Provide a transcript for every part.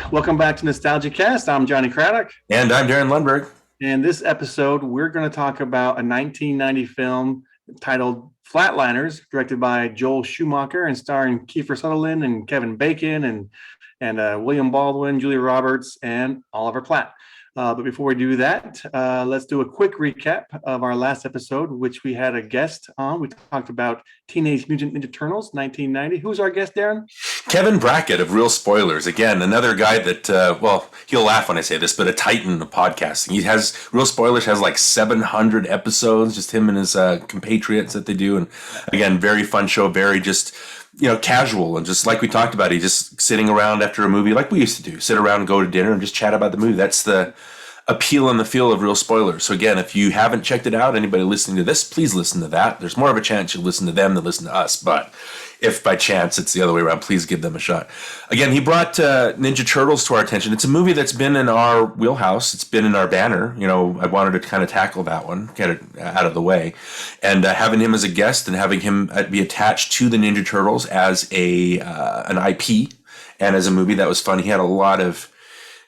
Welcome back to NostalgiaCast. I'm Johnny Craddock. And I'm Darin Lundberg. In this episode, we're going to talk about a 1990 film titled Flatliners, directed by Joel Schumacher and starring Kiefer Southerland and Kevin Bacon and William Baldwin, Julia Roberts, and Oliver Platt. But before we do that, let's do a quick recap of our last episode, which we had a guest on. We talked about Teenage Mutant Ninja Turtles, 1990. Who's our guest, Darin? Kevin Brackett of Real Spoilers. Again, another guy that, he'll laugh when I say this, but a titan of podcasting. Real Spoilers has like 700 episodes, just him and his compatriots that they do. And again, very fun show, very just, casual. And just like we talked about, he just sitting around after a movie like we used to do, sit around and go to dinner and just chat about the movie. That's the appeal and the feel of Real Spoilers. So again, if you haven't checked it out, anybody listening to this, please listen to that. There's more of a chance you'll listen to them than listen to us. But if by chance it's the other way around, please give them a shot. Again, he brought Ninja Turtles to our attention. It's a movie that's been in our wheelhouse. It's been in our banner. I wanted to kind of tackle that one, get it out of the way. And having him as a guest and having him be attached to the Ninja Turtles as an IP and as a movie, that was fun. He had a lot of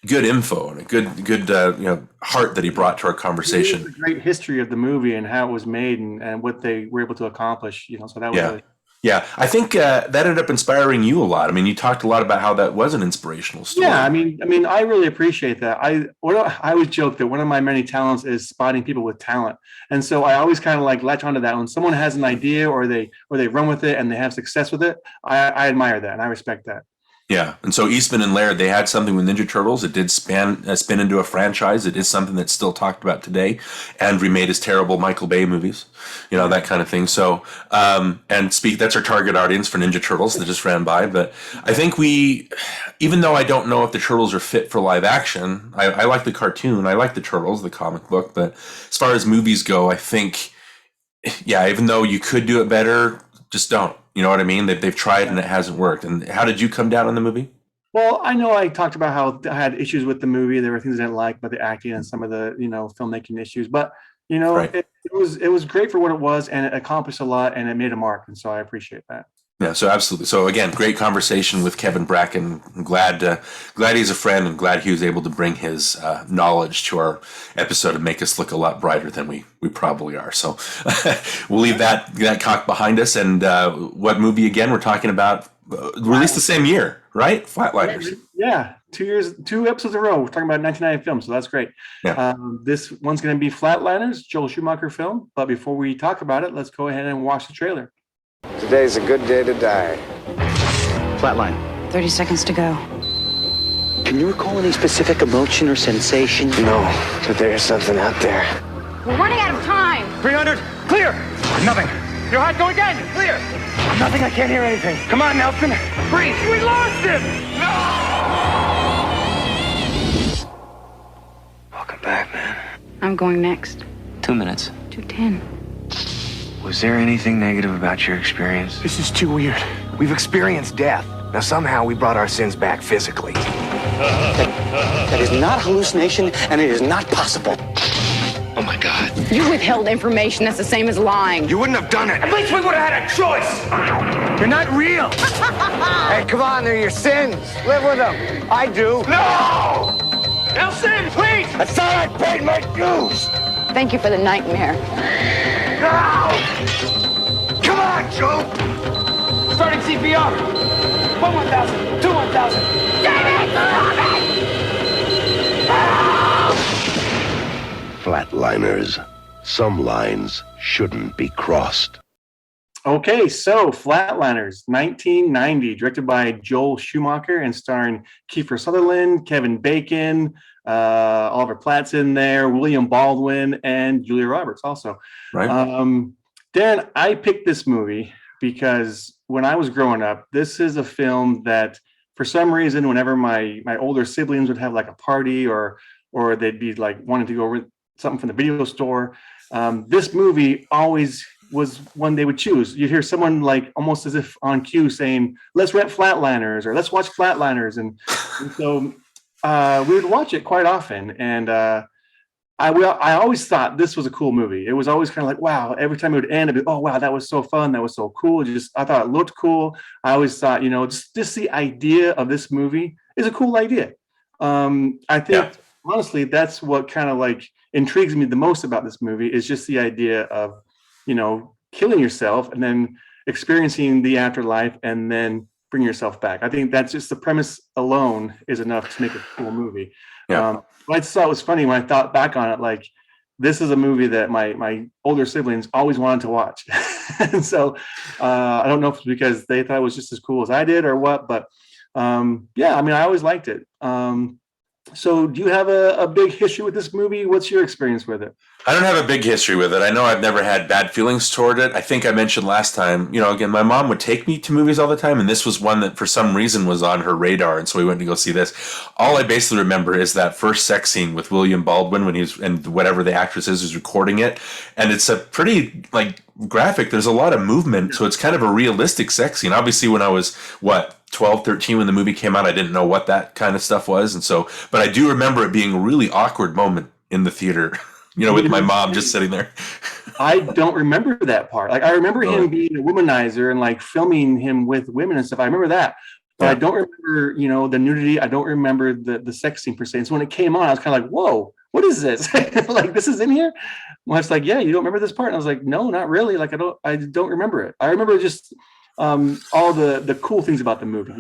good info and a good heart that he brought to our conversation. A great history of the movie and how it was made and what they were able to accomplish. So that was really... Yeah, I think that ended up inspiring you a lot. I mean, you talked a lot about how that was an inspirational story. Yeah, I mean, I really appreciate that. I always joke that one of my many talents is spotting people with talent, and so I always kind of like latch onto that. When someone has an idea or they run with it and they have success with it, I admire that and I respect that. Yeah, and so Eastman and Laird, they had something with Ninja Turtles. It did spin into a franchise. It is something that's still talked about today, and remade his terrible Michael Bay movies, that kind of thing. So, that's our target audience for Ninja Turtles that just ran by. But I think even though I don't know if the Turtles are fit for live action, I like the cartoon. I like the Turtles, the comic book. But as far as movies go, I think, even though you could do it better, just don't. You know what I mean? They've tried and it hasn't worked. And how did you come down on the movie? Well, I know I talked about how I had issues with the movie. There were things I didn't like about the acting and some of the, filmmaking issues. But, right. it was great for what it was, and it accomplished a lot, and it made a mark. And so I appreciate that. Yeah, so absolutely. So again, great conversation with Kevin Brackett. I'm glad he's a friend and glad he was able to bring his knowledge to our episode and make us look a lot brighter than we probably are. So we'll leave that cock behind us. And what movie again we're talking about? Released the same year, right? Flatliners. Yeah, 2 years, 2 episodes in a row. We're talking about 1990 film, so that's great. Yeah. This one's going to be Flatliners, Joel Schumacher film. But before we talk about it, let's go ahead and watch the trailer. Today's a good day to die. Flatline. 30 seconds to go. Can you recall any specific emotion or sensation? No, but there's something out there. We're running out of time. 300, clear. Nothing. Your heart, go again. Clear. Nothing, I can't hear anything. Come on, Nelson. Breathe. We lost him. No! Welcome back, man. I'm going next. 2 minutes. 2:10. Was there anything negative about your experience? This is too weird. We've experienced death. Now, somehow we brought our sins back physically. That is not hallucination, and it is not possible. Oh, my God. You withheld information. That's the same as lying. You wouldn't have done it. At least we would have had a choice. You're not real. Hey, come on, they're your sins. Live with them. I do. No! Nelson, please! I thought I paid my dues. Thank you for the nightmare. No! Come on, Joe! Starting CPR. 1,000, 2,000. Flatliners. Some lines shouldn't be crossed. Okay, so Flatliners, 1990, directed by Joel Schumacher and starring Kiefer Southerland, Kevin Bacon, Oliver Platt's in there, William Baldwin, and Julia Roberts also. Right. Darin, I picked this movie because when I was growing up, this is a film that for some reason, whenever my older siblings would have like a party or they'd be like wanting to go over something from the video store, this movie always was one they would choose. You'd hear someone like almost as if on cue saying, let's rent Flatliners or let's watch Flatliners. And so we would watch it quite often. And I always thought this was a cool movie. It was always kind of like, wow, every time it would end, it'd be, oh, wow, that was so fun. That was so cool. I thought it looked cool. I always thought, just the idea of this movie is a cool idea. I think honestly, that's what kind of like intrigues me the most about this movie is just the idea of, killing yourself and then experiencing the afterlife and then bring yourself back. I think that's just the premise alone is enough to make a cool movie. Yeah. I just thought it was funny when I thought back on it, like this is a movie that my older siblings always wanted to watch. And so I don't know if it's because they thought it was just as cool as I did or what, but I always liked it. So do you have a big history with this movie? What's your experience with it? I don't have a big history with it. I know I've never had bad feelings toward it. I think I mentioned last time, again, my mom would take me to movies all the time, and this was one that for some reason was on her radar, and so we went to go see this. All I basically remember is that first sex scene with William Baldwin when and whatever the actress is who's recording it, and it's a pretty, graphic. There's a lot of movement, so it's kind of a realistic sex scene. Obviously, when I was, 12, 13 when the movie came out, I didn't know what that kind of stuff was, and so, but I do remember it being a really awkward moment in the theater. With my mom just sitting there. I don't remember that part. I remember him being a womanizer and filming him with women and stuff. I remember that, but I don't remember, the nudity. I don't remember the sex scene per se. And so when it came on, I was kind of like, "Whoa, what is this? This is in here?" Well, it's like, "Yeah, you don't remember this part?" And I was like, "No, not really. I don't remember it. I remember just all the cool things about the movie.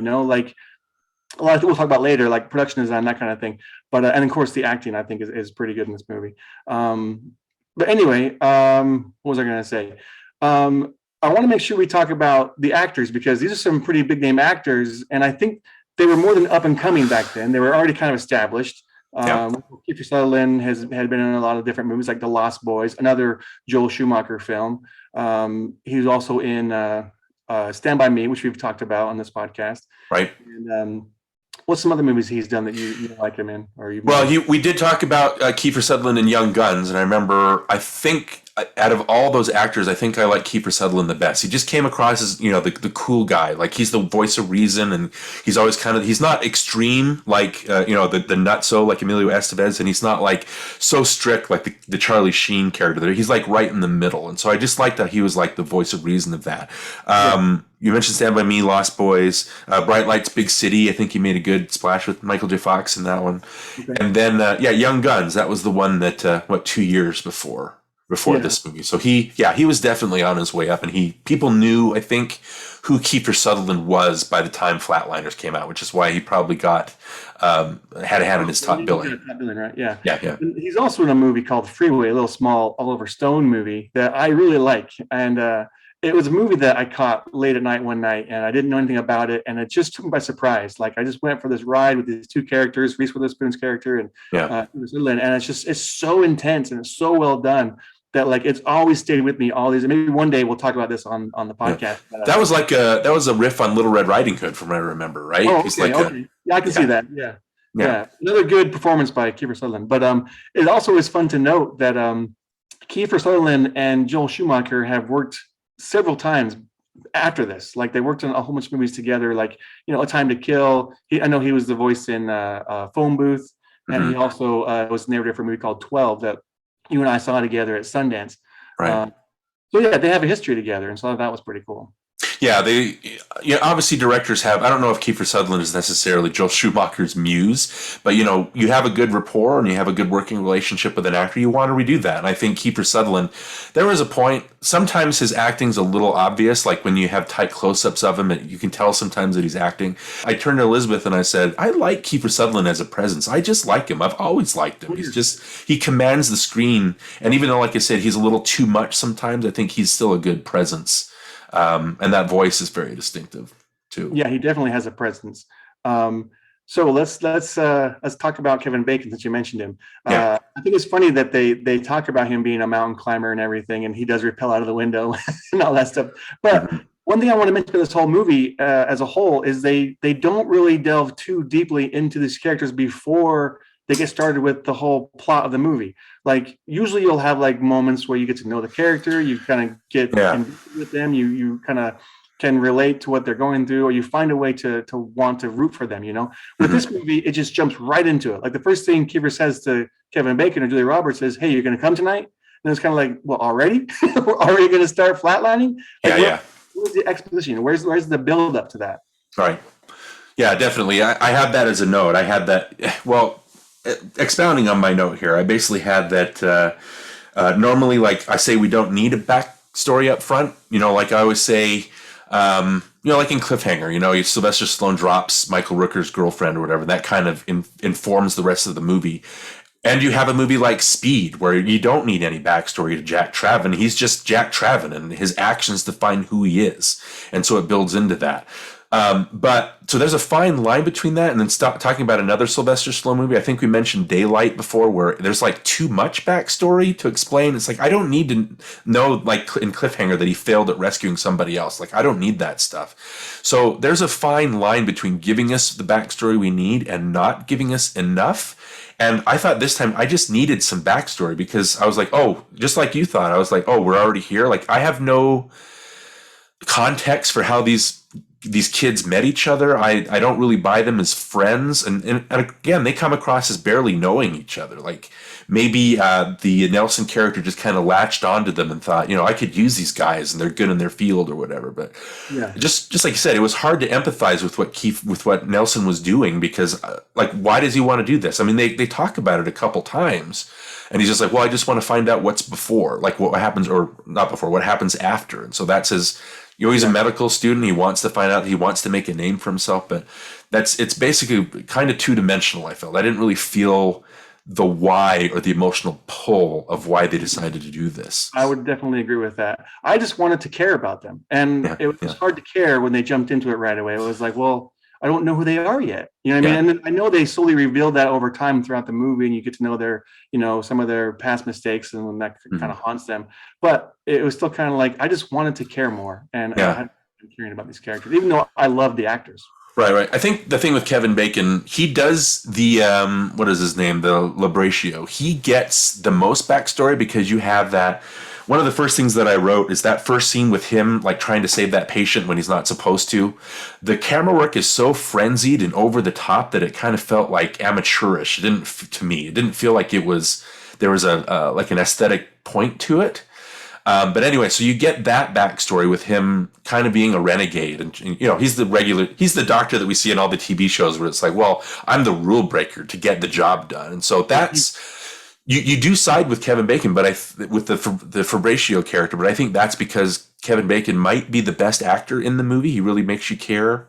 A lot of we'll talk about later, like production design, that kind of thing. But and of course the acting I think is pretty good in this movie. But anyway, what was I going to say? I want to make sure we talk about the actors because these are some pretty big name actors, and I think they were more than up and coming back then. They were already kind of established. Kiefer Southerland had been in a lot of different movies like The Lost Boys, another Joel Schumacher film. He was also in Stand By Me, which we've talked about on this podcast. Right. And what's some other movies he's done that you like him in? We did talk about Kiefer Sutherland in Young Guns, and I remember, I think out of all those actors, I think I like Kiefer Sutherland the best. He just came across as, the cool guy. Like, he's the voice of reason, and he's always he's not extreme like, the nutso like Emilio Estevez, and he's not so strict like the Charlie Sheen character there. He's right in the middle. And so I just liked that he was the voice of reason of that. You mentioned Stand By Me, Lost Boys, Bright Lights, Big City. I think he made a good splash with Michael J. Fox in that one. Okay. And then, Young Guns. That was the one that, 2 years before this movie. So he was definitely on his way up, and people knew, I think, who Kiefer Southerland was by the time Flatliners came out, which is why he probably had a hand in his top billing. Top billing, right? Yeah. Yeah. And he's also in a movie called Freeway, a little small Oliver Stone movie that I really like. And it was a movie that I caught late at night one night, and I didn't know anything about it, and it just took me by surprise. I just went for this ride with these two characters, Reese Witherspoon's character and Sutherland, and it's so intense and it's so well done that it's always stayed with me all these. And maybe one day we'll talk about this on the podcast. Yeah. That was a riff on Little Red Riding Hood, from what I remember, right? Oh, okay. Yeah, I can see that. Yeah. Another good performance by Kiefer Southerland. But it also is fun to note that Kiefer Southerland and Joel Schumacher have worked several times after this. They worked on a whole bunch of movies together, A Time to Kill. I know he was the voice in Phone Booth, and he also was the narrator for a movie called 12 that you and I saw together at Sundance. Right. They have a history together, and so that was pretty cool. Yeah, obviously directors have, I don't know if Kiefer Sutherland is necessarily Joel Schumacher's muse, but you have a good rapport and you have a good working relationship with an actor, you want to redo that. And I think Kiefer Sutherland, there was a point, sometimes his acting's a little obvious, like when you have tight close-ups of him, you can tell sometimes that he's acting. I turned to Elizabeth and I said, I like Kiefer Sutherland as a presence. I just like him. I've always liked him. He commands the screen. And even though, like I said, he's a little too much sometimes, I think he's still a good presence. And that voice is very distinctive too. Yeah, he definitely has a presence. So let's talk about Kevin Bacon, since you mentioned him. I think it's funny that they talk about him being a mountain climber and everything, and he does rappel out of the window and all that stuff. But one thing I want to mention about this whole movie as a whole is they don't really delve too deeply into these characters before they get started with the whole plot of the movie. Usually you'll have moments where you get to know the character, you kind of get with them, you kind of can relate to what they're going through, or you find a way to want to root for them, With this movie, it just jumps right into it. The first thing Kiefer says to Kevin Bacon or Julia Roberts is, "Hey, you're going to come tonight?" And it's kind of well, already? We're already going to start flatlining? Where's the exposition? Where's the build up to that? Right. Yeah, definitely. I had that as a note. I had that. Well, expounding on my note here, I basically had that. Normally, like I say, we don't need a backstory up front. Like I always say, like in Cliffhanger, Sylvester Stallone drops Michael Rooker's girlfriend or whatever. That kind of informs the rest of the movie. And you have a movie like Speed, where you don't need any backstory to Jack Traven. He's just Jack Traven, and his actions define who he is. And so it builds into that. But so there's a fine line between that and then stop talking about another Sylvester Stallone movie. I think we mentioned Daylight before, where there's like too much backstory to explain. It's like, I don't need to know, like in Cliffhanger, that he failed at rescuing somebody else. Like, I don't need that stuff. So there's a fine line between giving us the backstory we need and not giving us enough. And I thought this time I just needed some backstory, because I was like, oh, just like you thought, I was like, oh, we're already here. Like, I have no context for how these kids met each other. I don't really buy them as friends. And again, they come across as barely knowing each other. Like, maybe the Nelson character just kind of latched onto them and thought, I could use these guys and they're good in their field or whatever. But yeah, just like you said, it was hard to empathize with what Nelson was doing, because like, why does he want to do this? I mean, they talk about it a couple times, and he's just like, well, I just want to find out what's before, like what happens, or not before, what happens after. And so that's his. He's a medical student. He wants to find out. He wants to make a name for himself. But it's basically kind of two-dimensional, I felt. I didn't really feel the why or the emotional pull of why they decided to do this. I would definitely agree with that. I just wanted to care about them. And it was hard to care when they jumped into it right away. It was like, well, I don't know who they are yet. You know what I mean? And I know they slowly revealed that over time throughout the movie, and you get to know their, some of their past mistakes, and when that kind of haunts them. But it was still kind of like, I just wanted to care more. And I had been caring about these characters, even though I love the actors. Right. I think the thing with Kevin Bacon, he does the, what is his name? The Labratio. He gets the most backstory, because you have that. One of the first things that I wrote is that first scene with him, like trying to save that patient when he's not supposed to. The camera work is so frenzied and over the top that it kind of felt like amateurish. To me, it didn't feel like there was a like an aesthetic point to it. But anyway, so you get that backstory with him kind of being a renegade, and he's the doctor that we see in all the TV shows, where it's like, well, I'm the rule breaker to get the job done. And so that's. You do side with Kevin Bacon, but with the Fabratio character, but I think that's because Kevin Bacon might be the best actor in the movie. He really makes you care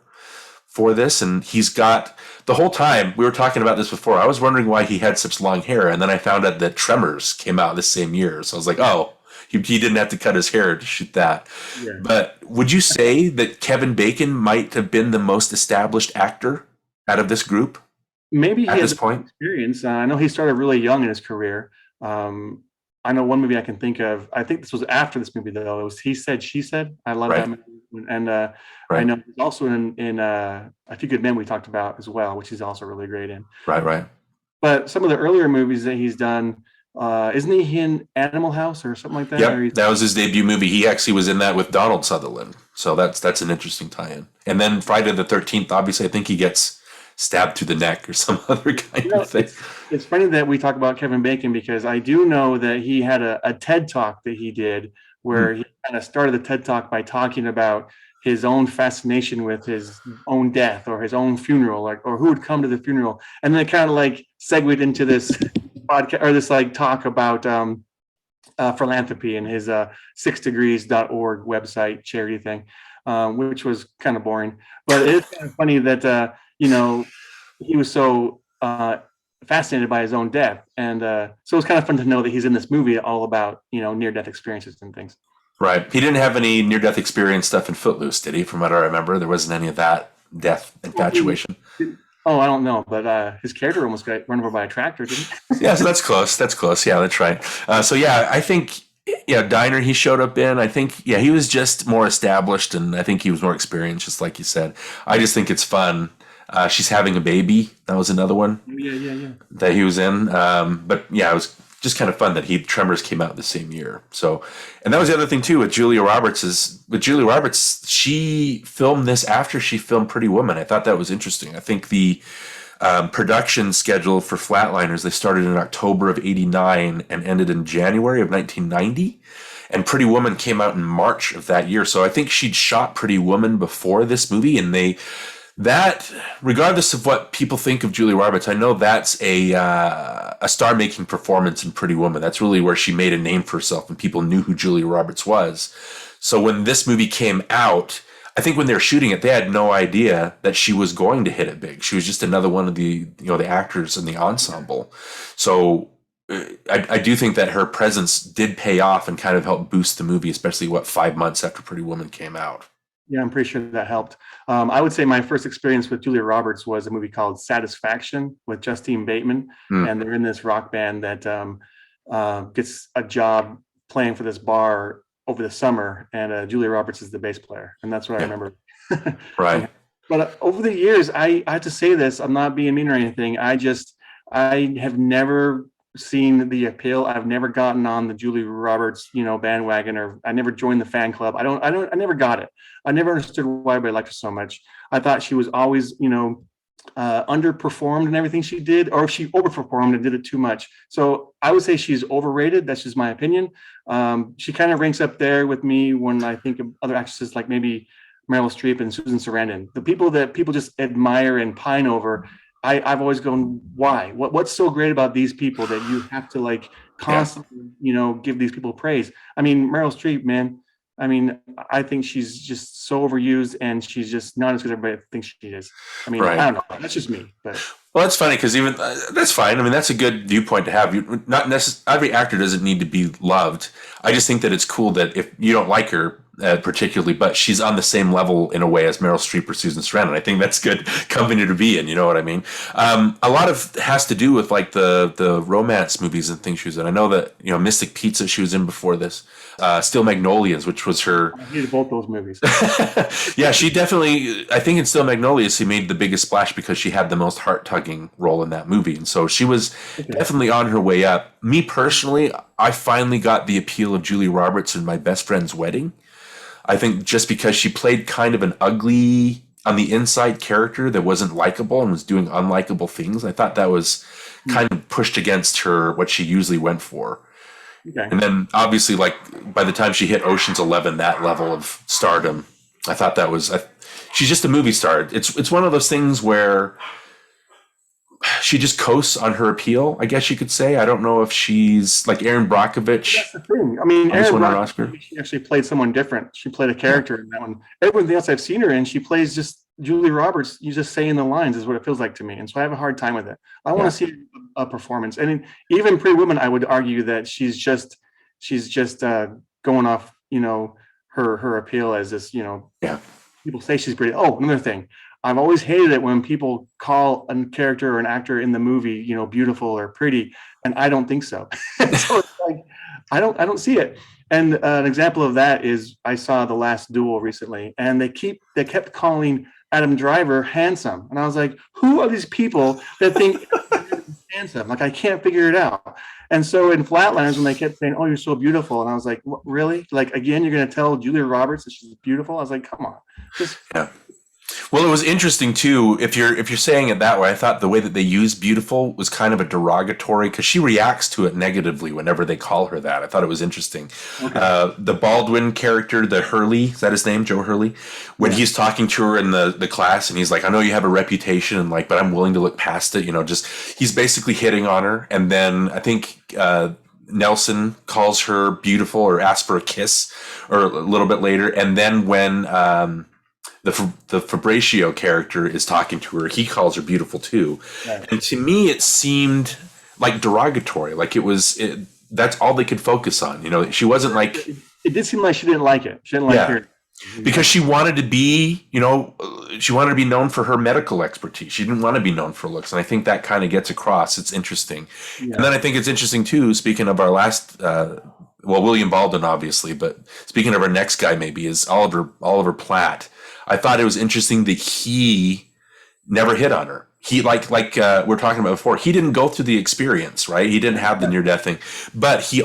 for this, and he's got the whole time. We were talking about this before. I was wondering why he had such long hair, and then I found out that Tremors came out the same year, so I was like, oh, he didn't have to cut his hair to shoot that. Yeah. But would you say that Kevin Bacon might have been the most established actor out of this group? Maybe he at has this point experience. I know he started really young in his career. I know one movie I can think of. I think this was after this movie, though. It was He Said, She Said. I love that movie. And I know he's also in A Few Good Men we talked about as well, which he's also really great in. Right. But some of the earlier movies that he's done, isn't he in Animal House or something like that? Yep, that was his debut movie. He actually was in that with Donald Sutherland. So that's an interesting tie-in. And then Friday the 13th, obviously, I think he gets stabbed through the neck or some other kind of thing. It's funny that we talk about Kevin Bacon, because I do know that he had a TED Talk that he did where he kind of started the TED Talk by talking about his own fascination with his own death or his own funeral, or who would come to the funeral. And then it kind of like segued into this podcast, or this like talk about philanthropy and his 6degrees.org website charity thing, which was kind of boring. But it's kind of funny that, he was so fascinated by his own death. And so it was kind of fun to know that he's in this movie all about, near-death experiences and things. Right. He didn't have any near-death experience stuff in Footloose, did he? From what I remember, there wasn't any of that death infatuation. Oh, I don't know. But his character almost got run over by a tractor, didn't he? Yeah, so that's close. Yeah, that's right. I think... Diner he showed up in. I think, he was just more established, and I think he was more experienced, just like you said. I just think it's fun. She's Having a Baby. That was another one. Yeah. That he was in. But it was just kind of fun that Tremors came out the same year. So, and that was the other thing too with Julia Roberts she filmed this after she filmed Pretty Woman. I thought that was interesting. I think the production schedule for Flatliners, they started in October of 89 and ended in January of 1990. And Pretty Woman came out in March of that year. So I think she'd shot Pretty Woman before this movie, and they That, regardless of what people think of Julia Roberts, I know that's a star-making performance in Pretty Woman. That's really where she made a name for herself, and people knew who Julia Roberts was. So when this movie came out, I think when they were shooting it, they had no idea that she was going to hit it big. She was just another one of the the actors in the ensemble. So I do think that her presence did pay off and kind of help boost the movie, especially 5 months after Pretty Woman came out. Yeah, I'm pretty sure that helped. I would say my first experience with Julia Roberts was a movie called Satisfaction with Justine Bateman, and they're in this rock band that gets a job playing for this bar over the summer, and Julia Roberts is the bass player, and that's what I remember. Right. But over the years, I have to say this, I'm not being mean or anything. I have never seen the appeal. I've never gotten on the Julia Roberts, bandwagon, or I never joined the fan club. I never got it. I never understood why everybody liked her so much. I thought she was always, underperformed in everything she did, or she overperformed and did it too much. So I would say she's overrated. That's just my opinion. She kind of ranks up there with me when I think of other actresses like maybe Meryl Streep and Susan Sarandon, the people that people just admire and pine over. I've always gone, why? What's so great about these people that you have to constantly, give these people praise? I mean, Meryl Streep, man. I mean, I think she's just so overused, and she's just not as good as everybody thinks she is. I mean, I don't know. That's just me. But well, that's funny because even that's fine. I mean, that's a good viewpoint to have. Not necessarily every actor doesn't need to be loved. I just think that it's cool that if you don't like her particularly, but she's on the same level in a way as Meryl Streep or Susan Sarandon. I think that's good company to be in. You know what I mean? A lot of it has to do with the romance movies and things she was in. I know that Mystic Pizza she was in before this. Steel Magnolias, which was her. I hated both those movies. Yeah, she definitely. I think in Steel Magnolias she made the biggest splash because she had the most heart-tugging role in that movie, and so she was definitely on her way up. Me personally, I finally got the appeal of Julia Roberts in My Best Friend's Wedding. I think just because she played kind of an ugly, on the inside character that wasn't likable and was doing unlikable things, I thought that was kind of pushed against her, what she usually went for. Okay. And then obviously, by the time she hit Ocean's 11, that level of stardom, I thought that was, she's just a movie star. It's one of those things where she just coasts on her appeal, I guess you could say. I don't know if she's like Erin Brockovich. That's the thing. I mean, Erin Oscar. She actually played someone different. She played a character in that one. Everything else I've seen her in, she plays just Julia Roberts. You just saying the lines is what it feels like to me, and so I have a hard time with it. I want to see a performance, and even Pretty Woman, I would argue that she's just going off, her appeal as this, people say she's pretty. Oh, another thing. I've always hated it when people call a character or an actor in the movie, beautiful or pretty, and I don't think so. So it's like I don't see it. And an example of that is I saw The Last Duel recently, and they kept calling Adam Driver handsome, and I was like, who are these people that think he's handsome? Like, I can't figure it out. And so in Flatliners, when they kept saying, "Oh, you're so beautiful," and I was like, what, really? Like, again, you're going to tell Julia Roberts that she's beautiful? I was like, come on, yeah. Well, it was interesting too. If you're saying it that way, I thought the way that they used beautiful was kind of a derogatory because she reacts to it negatively whenever they call her that. I thought it was interesting. Okay. The Baldwin character, the Hurley, is that his name, Joe Hurley? When he's talking to her in the class, and he's like, "I know you have a reputation, and but I'm willing to look past it." He's basically hitting on her, and then I think Nelson calls her beautiful or asks for a kiss, or a little bit later, and then when the Fabricio character is talking to her, he calls her beautiful too. Right. And to me, it seemed like derogatory. Like that's all they could focus on. She wasn't like. It did seem like she didn't like it. She didn't like her. Because she wanted to be, she wanted to be known for her medical expertise. She didn't want to be known for looks. And I think that kind of gets across. It's interesting. Yeah. And then I think it's interesting too, speaking of our last, William Baldwin, obviously, but speaking of our next guy, maybe is Oliver Platt. I thought it was interesting that he never hit on her. He like we're talking about before, he didn't go through the experience, right? He didn't have the near-death thing, but he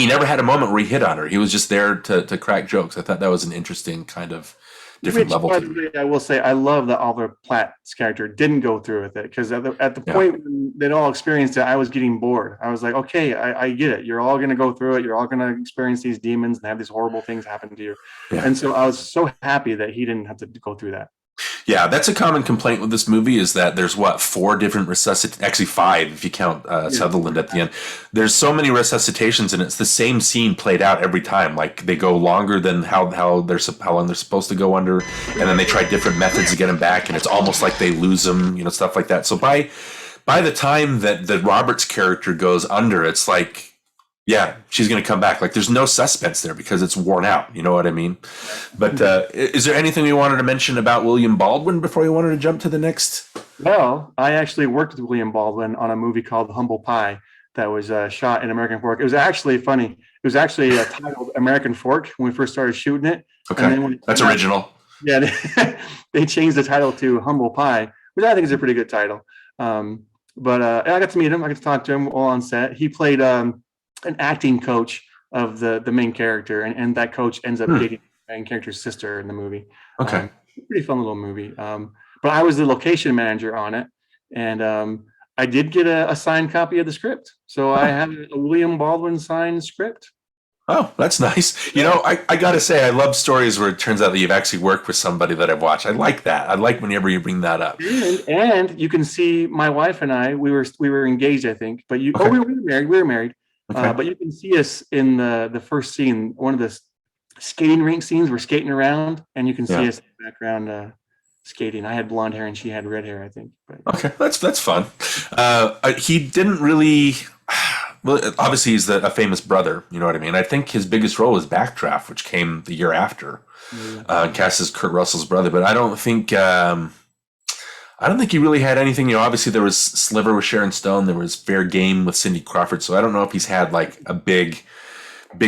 never had a moment where he hit on her. He was just there to crack jokes. I thought that was an interesting kind of different level. I will say I love that Oliver Platt's character didn't go through with it, because at the point when they'd all experienced it, I was getting bored. I was like, okay, I get it. You're all going to go through it. You're all going to experience these demons and have these horrible things happen to you. Yeah. And so I was so happy that he didn't have to go through that. Yeah, that's a common complaint with this movie is that there's four different actually five if you count Sutherland at the end. There's so many resuscitations and it's the same scene played out every time. Like they go longer than how long they're supposed to go under, and then they try different methods to get him back, and it's almost like they lose him, stuff like that. So by the time that the Roberts character goes under, it's like, yeah, she's going to come back. Like, there's no suspense there because it's worn out. You know what I mean? But is there anything you wanted to mention about William Baldwin before you wanted to jump to the next? Well, I actually worked with William Baldwin on a movie called Humble Pie that was shot in American Fork. It was actually funny. It was actually titled American Fork when we first started shooting it. Okay, and then that's original. Yeah, they changed the title to Humble Pie, which I think is a pretty good title. But I got to meet him. I got to talk to him while on set. He played an acting coach of the main character, and that coach ends up dating the main character's sister in the movie. Okay. Pretty fun little movie. But I was the location manager on it, and I did get a signed copy of the script. So I have a William Baldwin signed script. Oh, that's nice. I got to say, I love stories where it turns out that you've actually worked with somebody that I've watched. I like that. I like whenever you bring that up. And you can see my wife and I, we were engaged, I think, but we were married. We were married. Okay. But you can see us in the first scene, one of the skating rink scenes. We're skating around, and you can see us in the background skating. I had blonde hair, and she had red hair, I think. But, okay, that's fun. He didn't really. Well, obviously, he's a famous brother. You know what I mean? I think his biggest role was Backdraft, which came the year after. Cast as Kurt Russell's brother, but I don't think. I don't think he really had anything. Obviously there was Sliver with Sharon Stone. There was Fair Game with Cindy Crawford. So I don't know if he's had like a big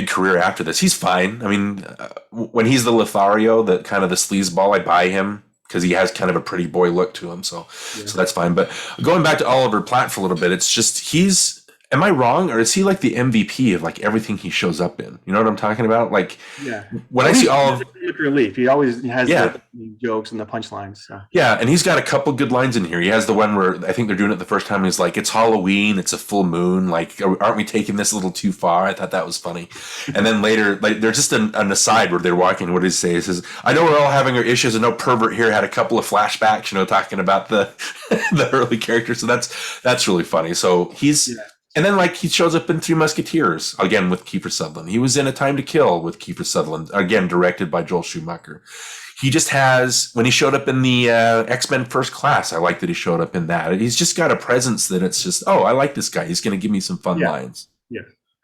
career after this. He's fine. I mean, when he's the Lothario, the kind of the sleazeball, I buy him because he has kind of a pretty boy look to him. So that's fine. But going back to Oliver Platt for a little bit, it's just am I wrong, or is he like the MVP of like everything he shows up in? You know what I'm talking about? Like, when I see Oliver, relief, he always has the jokes and the punchlines. So. Yeah, and he's got a couple good lines in here. He has the one where I think they're doing it the first time. He's like, "It's Halloween, it's a full moon. Like, aren't we taking this a little too far?" I thought that was funny. And then later, like, there's just an aside where they're walking. What does he say? He says, "I know we're all having our issues, and no pervert here had a couple of flashbacks." Talking about the the early characters. So that's really funny. So he's. Yeah. And then, like, he shows up in Three Musketeers, again, with Kiefer Sutherland. He was in A Time to Kill with Kiefer Sutherland, again, directed by Joel Schumacher. He just has, when he showed up in the X-Men First Class, I like that he showed up in that. He's just got a presence that it's just, I like this guy. He's going to give me some fun lines. Yeah,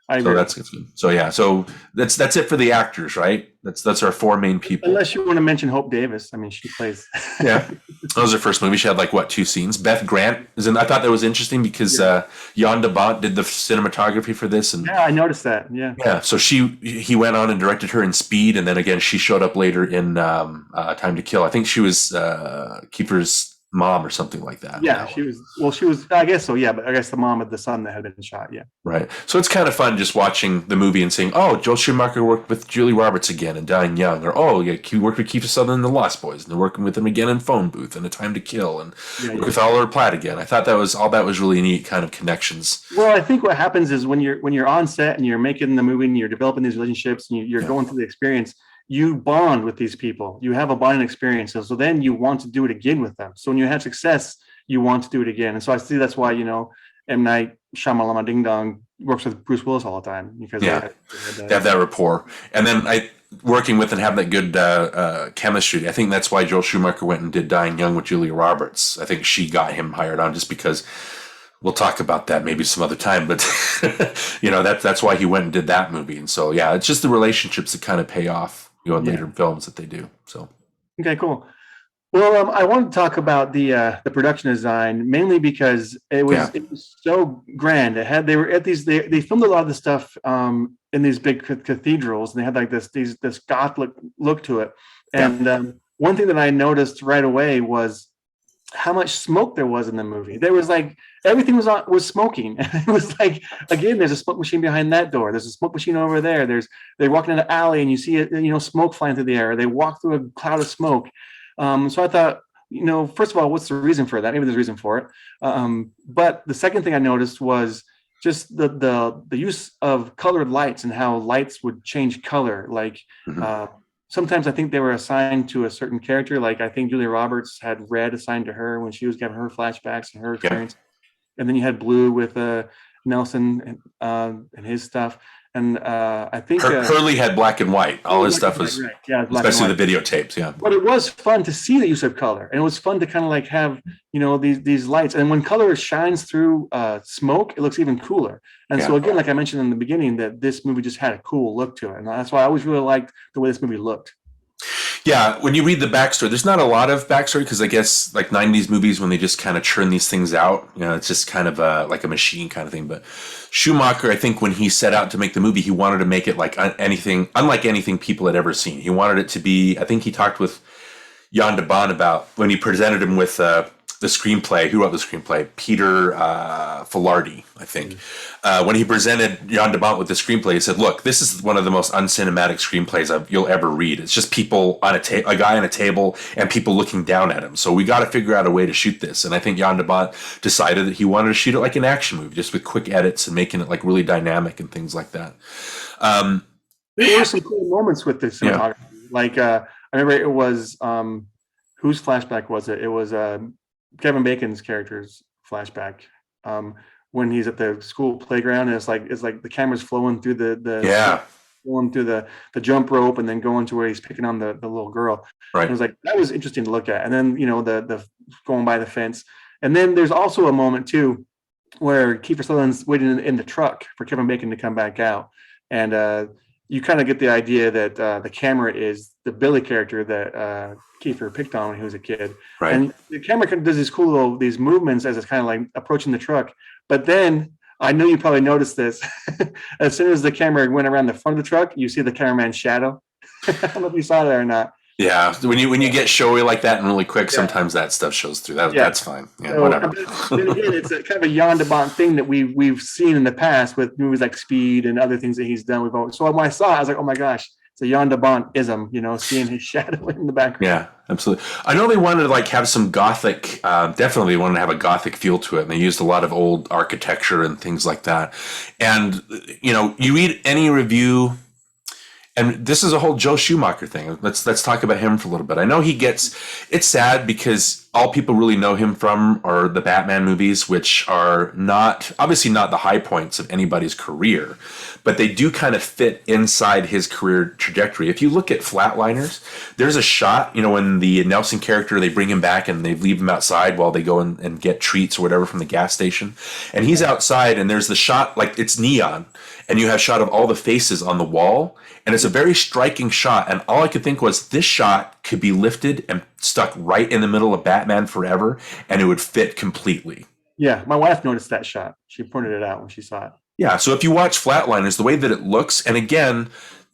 I agree. So that's good. So that's it for the actors, right? That's our four main people. Unless you want to mention Hope Davis. I mean, she plays. Yeah. That was her first movie. She had like, 2 scenes. Beth Grant is in. I thought that was interesting because Jan de Bont did the cinematography for this. And I noticed that. Yeah. Yeah. So he went on and directed her in Speed. And then again, she showed up later in Time to Kill. I think she was Kiefer's mom or something like that. Yeah, she was, I guess so, yeah, but I guess the mom of the son that had been shot, yeah. Right. So it's kind of fun just watching the movie and saying, Joel Schumacher worked with Julie Roberts again and Dying Young, or he worked with Kiefer Sutherland in The Lost Boys, and they're working with him again in Phone Booth and A Time to Kill, and with Oliver Platt again. I thought that was really neat kind of connections. Well, I think what happens is when you're on set and you're making the movie and you're developing these relationships and you're going through the experience, you bond with these people. You have a bonding experience. So then you want to do it again with them. So when you have success, you want to do it again. And so I see that's why, M. Night Shyamalan Ding Dong works with Bruce Willis all the time. Because they have that rapport. And then working with and have that good chemistry. I think that's why Joel Schumacher went and did Dying Young with Julia Roberts. I think she got him hired on just because we'll talk about that maybe some other time, but that's why he went and did that movie. And so, it's just the relationships that kind of pay off. In later films that they do. So okay, cool. Well, I wanted to talk about the production design mainly because it was so grand. They filmed a lot of the stuff in these big cathedrals, and they had like this goth look to it. And one thing that I noticed right away was how much smoke there was in the movie. There was like everything was smoking. It was like, again, there's a smoke machine behind that door. There's a smoke machine over there. They're walking in an alley and you see it, smoke flying through the air. They walk through a cloud of smoke. So I thought, first of all, what's the reason for that? Maybe there's a reason for it. But the second thing I noticed was just the use of colored lights and how lights would change color. Like sometimes I think they were assigned to a certain character. Like I think Julia Roberts had red assigned to her when she was giving her flashbacks and her experience. And then you had blue with Nelson and his stuff. And I think Hurley had black and white. All his stuff was, right. Yeah, especially the videotapes. Yeah. But it was fun to see the use of color, and it was fun to kind of like have, you know, these lights. And when color shines through smoke, it looks even cooler. And so again, like I mentioned in the beginning, that this movie just had a cool look to it, and that's why I always really liked the way this movie looked. Yeah, when you read the backstory, there's not a lot of backstory because I guess like 90s movies, when they just kind of churn these things out, you know, it's just kind of like a machine kind of thing. But Schumacher, I think when he set out to make the movie, he wanted to make it like unlike anything people had ever seen. He wanted it to be, I think he talked with Jan de Bont about when he presented him with the screenplay. Who wrote the screenplay? Peter Filardi, I think. When he presented Jan de Bont with the screenplay, he said, "Look, this is one of the most uncinematic screenplays you'll ever read. It's just people on a guy on a table and people looking down at him. So we got to figure out a way to shoot this." And I think Jan de Bont decided that he wanted to shoot it like an action movie, just with quick edits and making it like really dynamic and things like that. There were some cool moments with this cinematography. Like I remember it was whose flashback was it? It was Kevin Bacon's character's flashback when he's at the school playground, and it's like the camera's flowing through flowing through the jump rope and then going to where he's picking on the little girl. Right. And it was like, that was interesting to look at. And then, you know, the going by the fence. And then there's also a moment too where Kiefer Sutherland's waiting in the truck for Kevin Bacon to come back out, and you kind of get the idea that the camera is the Billy character that Kiefer picked on when he was a kid. Right. And the camera does these cool these movements as it's kind of like approaching the truck. But then, I know you probably noticed this, as soon as the camera went around the front of the truck, you see the cameraman's shadow. I don't know if you saw that or not. Yeah, when you get showy like that and really quick, sometimes that stuff shows through. That's fine. Yeah, so, whatever. Then again, it's a kind of a Jan de Bont thing that we've seen in the past with movies like Speed and other things that he's done. So when I saw it, I was like, oh my gosh, it's a Jan de Bont-ism, you know, seeing his shadow in the background. Yeah, absolutely. I know they wanted to like have some gothic, definitely wanted to have a gothic feel to it. And they used a lot of old architecture and things like that. And, you know, you read any review, and this is a whole Joe Schumacher thing. Let's talk about him for a little bit. I know it's sad because all people really know him from are the Batman movies, which are obviously not the high points of anybody's career, but they do kind of fit inside his career trajectory. If you look at Flatliners, there's a shot, you know, when the Nelson character, they bring him back and they leave him outside while they go and get treats or whatever from the gas station. And he's outside and there's the shot, like it's neon, and you have a shot of all the faces on the wall. And it's a very striking shot. And all I could think was this shot could be lifted and stuck right in the middle of Batman Forever, and it would fit completely. Yeah, my wife noticed that shot. She pointed it out when she saw it. Yeah, so if you watch Flatliners, the way that it looks, and again,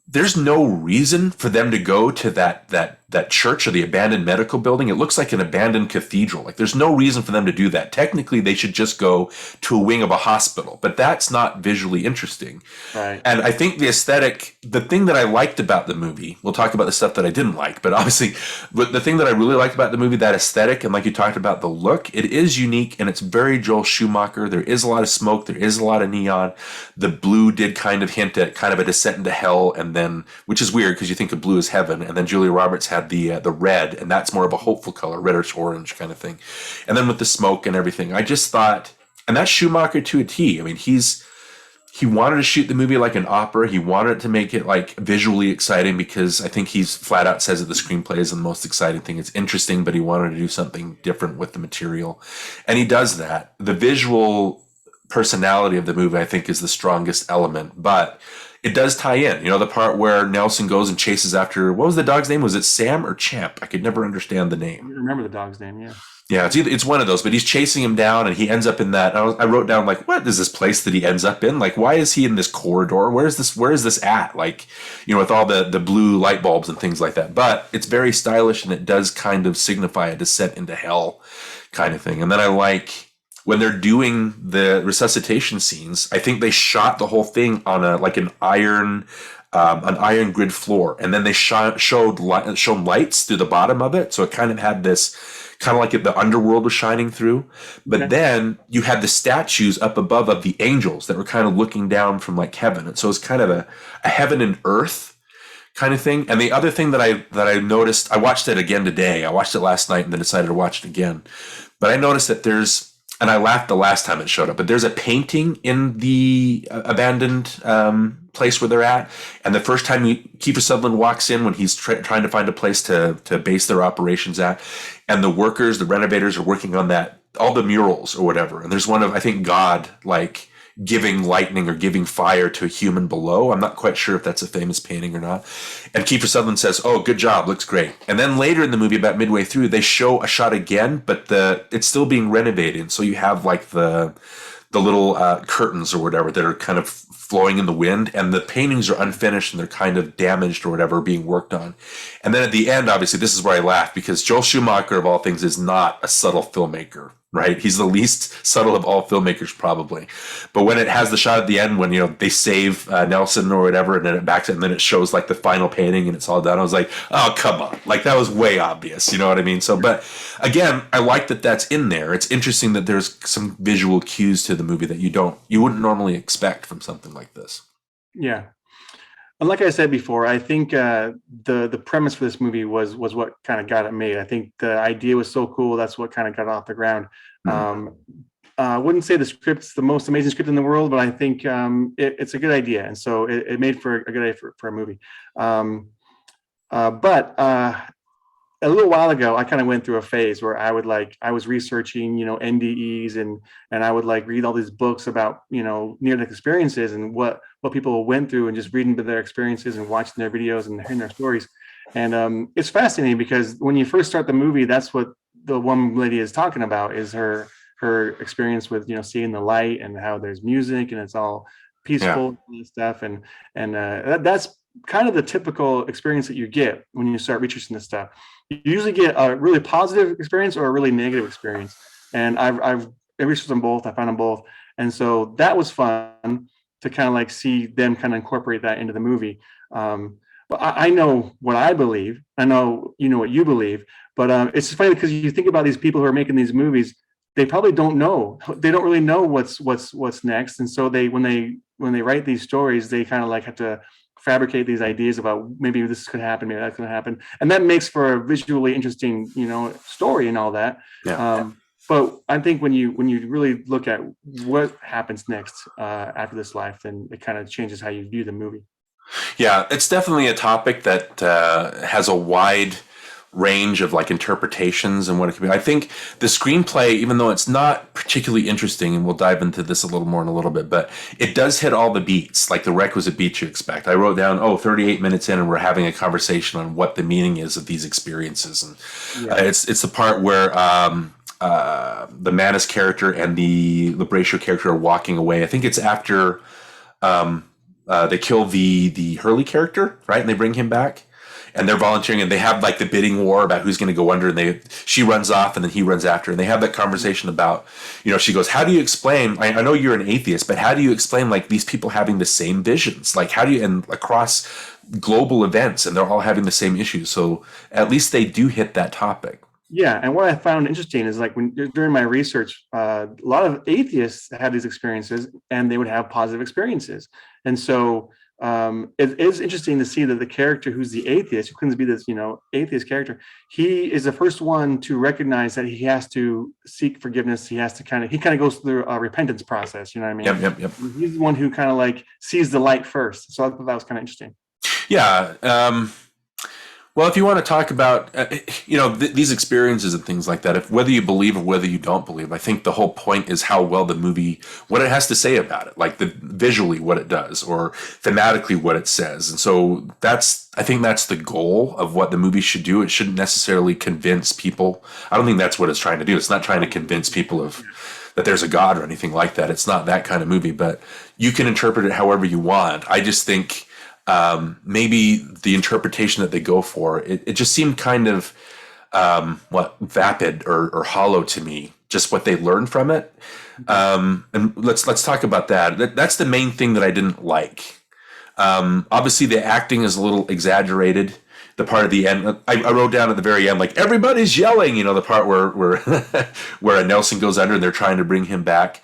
there's no reason for them to go to that church or the abandoned medical building. It looks like an abandoned cathedral. Like there's no reason for them to do that. Technically, they should just go to a wing of a hospital, but that's not visually interesting. Right. And I think the aesthetic, the thing that I liked about the movie, we'll talk about the stuff that I didn't like, but obviously, but the thing that I really liked about the movie, that aesthetic, and like you talked about the look, it is unique and it's very Joel Schumacher. There is a lot of smoke. There is a lot of neon. The blue did kind of hint at kind of a descent into hell, and then, which is weird because you think of blue as heaven, and then Julia Roberts had the red, and that's more of a hopeful color, reddish orange kind of thing. And then with the smoke and everything, I just thought, and that's Schumacher to a T. I mean, he wanted to shoot the movie like an opera. He wanted to make it like visually exciting because I think he's flat out says that the screenplay isn't the most exciting thing. It's interesting, but he wanted to do something different with the material. And he does that. The visual personality of the movie, I think, is the strongest element, but it does tie in. You know, the part where Nelson goes and chases after, what was the dog's name? Was it Sam or Champ? I could never understand the name. I remember the dog's name, yeah. Yeah, it's one of those, but he's chasing him down and he ends up in that. I wrote down, like, what is this place that he ends up in? Like, why is he in this corridor? Where is this at? Like, you know, with all the blue light bulbs and things like that. But it's very stylish and it does kind of signify a descent into hell kind of thing. And then I like when they're doing the resuscitation scenes, I think they shot the whole thing on an iron grid floor, and then they showed lights through the bottom of it, so it kind of had this kind of like the underworld was shining through. But then you had the statues up above of the angels that were kind of looking down from like heaven, and so it's kind of a heaven and earth kind of thing. And the other thing that I noticed, I watched it again today. I watched it last night and then decided to watch it again. But I noticed that and I laughed the last time it showed up, but there's a painting in the abandoned place where they're at. And the first time Kiefer Southerland walks in when he's trying to find a place to base their operations at, and the workers, the renovators are working on all the murals or whatever. And there's one of, I think, God, like, giving lightning or giving fire to a human below. I'm not quite sure if that's a famous painting or not. And Kiefer Sutherland says, "Oh, good job, looks great." And then later in the movie, about midway through, they show a shot again, but it's still being renovated. So you have like the little curtains or whatever that are kind of flowing in the wind, and the paintings are unfinished and they're kind of damaged or whatever, being worked on. And then at the end, obviously, this is where I laugh, because Joel Schumacher, of all things, is not a subtle filmmaker. Right? He's the least subtle of all filmmakers, probably. But when it has the shot at the end, when, they save Nelson or whatever, and then it backs it, and then it shows like the final painting and it's all done, I was like, oh, come on. Like, that was way obvious. You know what I mean? So, but again, I like that that's in there. It's interesting that there's some visual cues to the movie that you wouldn't normally expect from something like this. Yeah. And like I said before, I think the premise for this movie was what kind of got it made. I think the idea was so cool. That's what kind of got it off the ground. I wouldn't say the script's the most amazing script in the world, but I think it's a good idea. And so it made for a good idea for a movie. But a little while ago, I kind of went through a phase where I was researching, NDEs and I would like read all these books about, near-death experiences and what people went through, and just reading their experiences and watching their videos and hearing their stories. And it's fascinating because when you first start the movie, that's what the one lady is talking about, is her experience with, seeing the light and how there's music and it's all peaceful and stuff. And that's kind of the typical experience that you get when you start researching this stuff. You usually get a really positive experience or a really negative experience. And I've researched them both. I found them both. And so that was fun to kind of like see them kind of incorporate that into the movie. But I know what I believe. I know, what you believe, but it's funny because you think about these people who are making these movies, they probably don't know. They don't really know what's next. And so when they write these stories, they kind of like have to fabricate these ideas about maybe this could happen, maybe that's going to happen, and that makes for a visually interesting, story and all that. Yeah. But I think when you really look at what happens next after this life, then it kind of changes how you view the movie. Yeah, it's definitely a topic that has a wide range of like interpretations and what it could be. I think the screenplay, even though it's not particularly interesting, and we'll dive into this a little more in a little bit, but it does hit all the beats, like the requisite beats you expect. I wrote down, 38 minutes in and we're having a conversation on what the meaning is of these experiences. And it's the part where the Manis character and the Brasher character are walking away. I think it's after they kill the Hurley character, right? And they bring him back. And they're volunteering, and they have like the bidding war about who's going to go under. And she runs off, and then he runs after. And they have that conversation about, she goes, "How do you explain? I know you're an atheist, but how do you explain like these people having the same visions? Like how do you, and across global events, and they're all having the same issues? So at least they do hit that topic." Yeah, and what I found interesting is like during my research, a lot of atheists had these experiences, and they would have positive experiences, and so. It is interesting to see that the character who's the atheist, who claims to be this, atheist character, he is the first one to recognize that he has to seek forgiveness. He has to kind of goes through a repentance process. You know what I mean? Yep. He's the one who kind of like sees the light first. So I thought that was kind of interesting. Yeah. Well, if you want to talk about, these experiences and things like that, whether you believe or whether you don't believe, I think the whole point is how well the movie, what it has to say about it, like visually what it does, or thematically what it says. And so I think that's the goal of what the movie should do. It shouldn't necessarily convince people. I don't think that's what it's trying to do. It's not trying to convince people that there's a God or anything like that. It's not that kind of movie, but you can interpret it however you want. I just think maybe the interpretation that they go for, it just seemed kind of vapid or hollow to me, just what they learned from it. And let's talk about that. That's the main thing that I didn't like. Obviously the acting is a little exaggerated. The part at the end, I wrote down at the very end, like everybody's yelling, the part where Nelson goes under and they're trying to bring him back.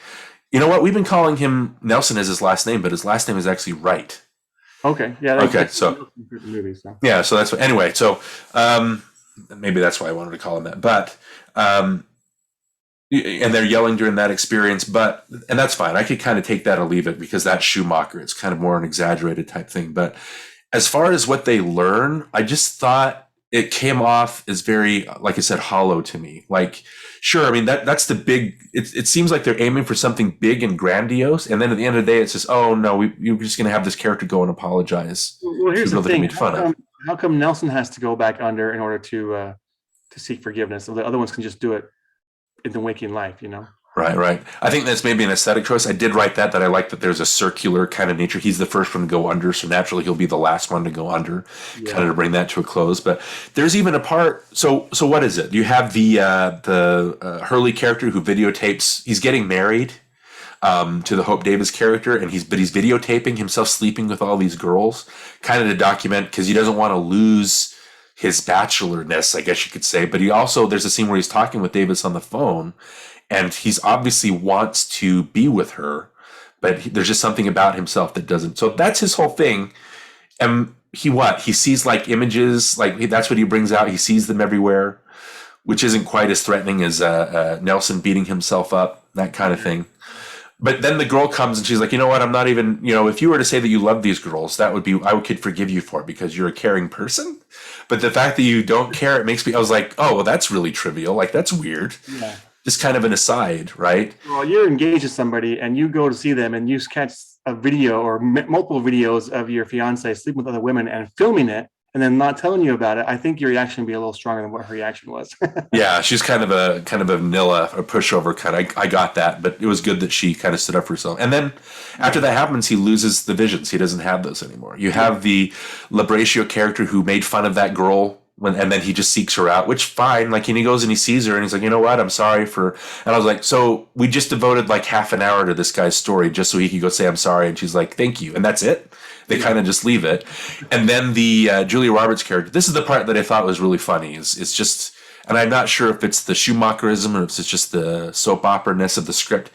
You know what? We've been calling him Nelson as his last name, but his last name is actually Wright. Okay. Yeah. Okay, so movies. So. yeah, so that's anyway. So maybe that's why I wanted to call him that. But and they're yelling during that experience, and that's fine. I could kind of take that or leave it because that's Schumacher. It's kind of more an exaggerated type thing. But as far as what they learn, I just thought it came off as very, like I said, hollow to me. Like, sure, I mean that's the big. It seems like they're aiming for something big and grandiose, and then at the end of the day, it's just, oh no, you're just going to have this character go and apologize. Well, here's the thing: how come Nelson has to go back under in order to seek forgiveness? So the other ones can just do it in the waking life, you know? Right. I think that's maybe an aesthetic choice. I did write that I like that there's a circular kind of nature. He's the first one to go under, so naturally he'll be the last one to go under, kind of to bring that to a close. But there's even a part. So what is it? You have the Hurley character who videotapes. He's getting married to the Hope Davis character, and he's videotaping himself sleeping with all these girls, kind of to document because he doesn't want to lose his bachelorness, I guess you could say. But there's a scene where he's talking with Davis on the phone, and he's obviously wants to be with her, but there's just something about himself that doesn't. So that's his whole thing. And he sees like images, like that's what he brings out. He sees them everywhere, which isn't quite as threatening as Nelson beating himself up, that kind of thing. But then the girl comes and she's like, you know what? I'm not even, if you were to say that you love these girls, that would be, I could forgive you for it because you're a caring person. But the fact that you don't care, it makes me, I was like, oh, well, that's really trivial. Like, that's weird. Yeah. Just kind of an aside, right? Well, you're engaged to somebody and you go to see them and you catch a video or multiple videos of your fiance sleeping with other women and filming it and then not telling you about it. I think your reaction would be a little stronger than what her reaction was. Yeah, she's kind of a vanilla, a pushover kind of. I got that, but it was good that she kind of stood up for herself. And then after that happens, he loses the visions. He doesn't have those anymore. You have the Labratio character who made fun of that girl and then he just seeks her out, which fine. Like, and he goes and he sees her and he's like, you know what? I'm sorry for, and I was like, so we just devoted like half an hour to this guy's story just so he could go say, I'm sorry. And she's like, thank you. And that's it. They kind of just leave it. And then the Julia Roberts character, this is the part that I thought was really funny. It's just, and I'm not sure if it's the Schumacherism or if it's just the soap opera-ness of the script,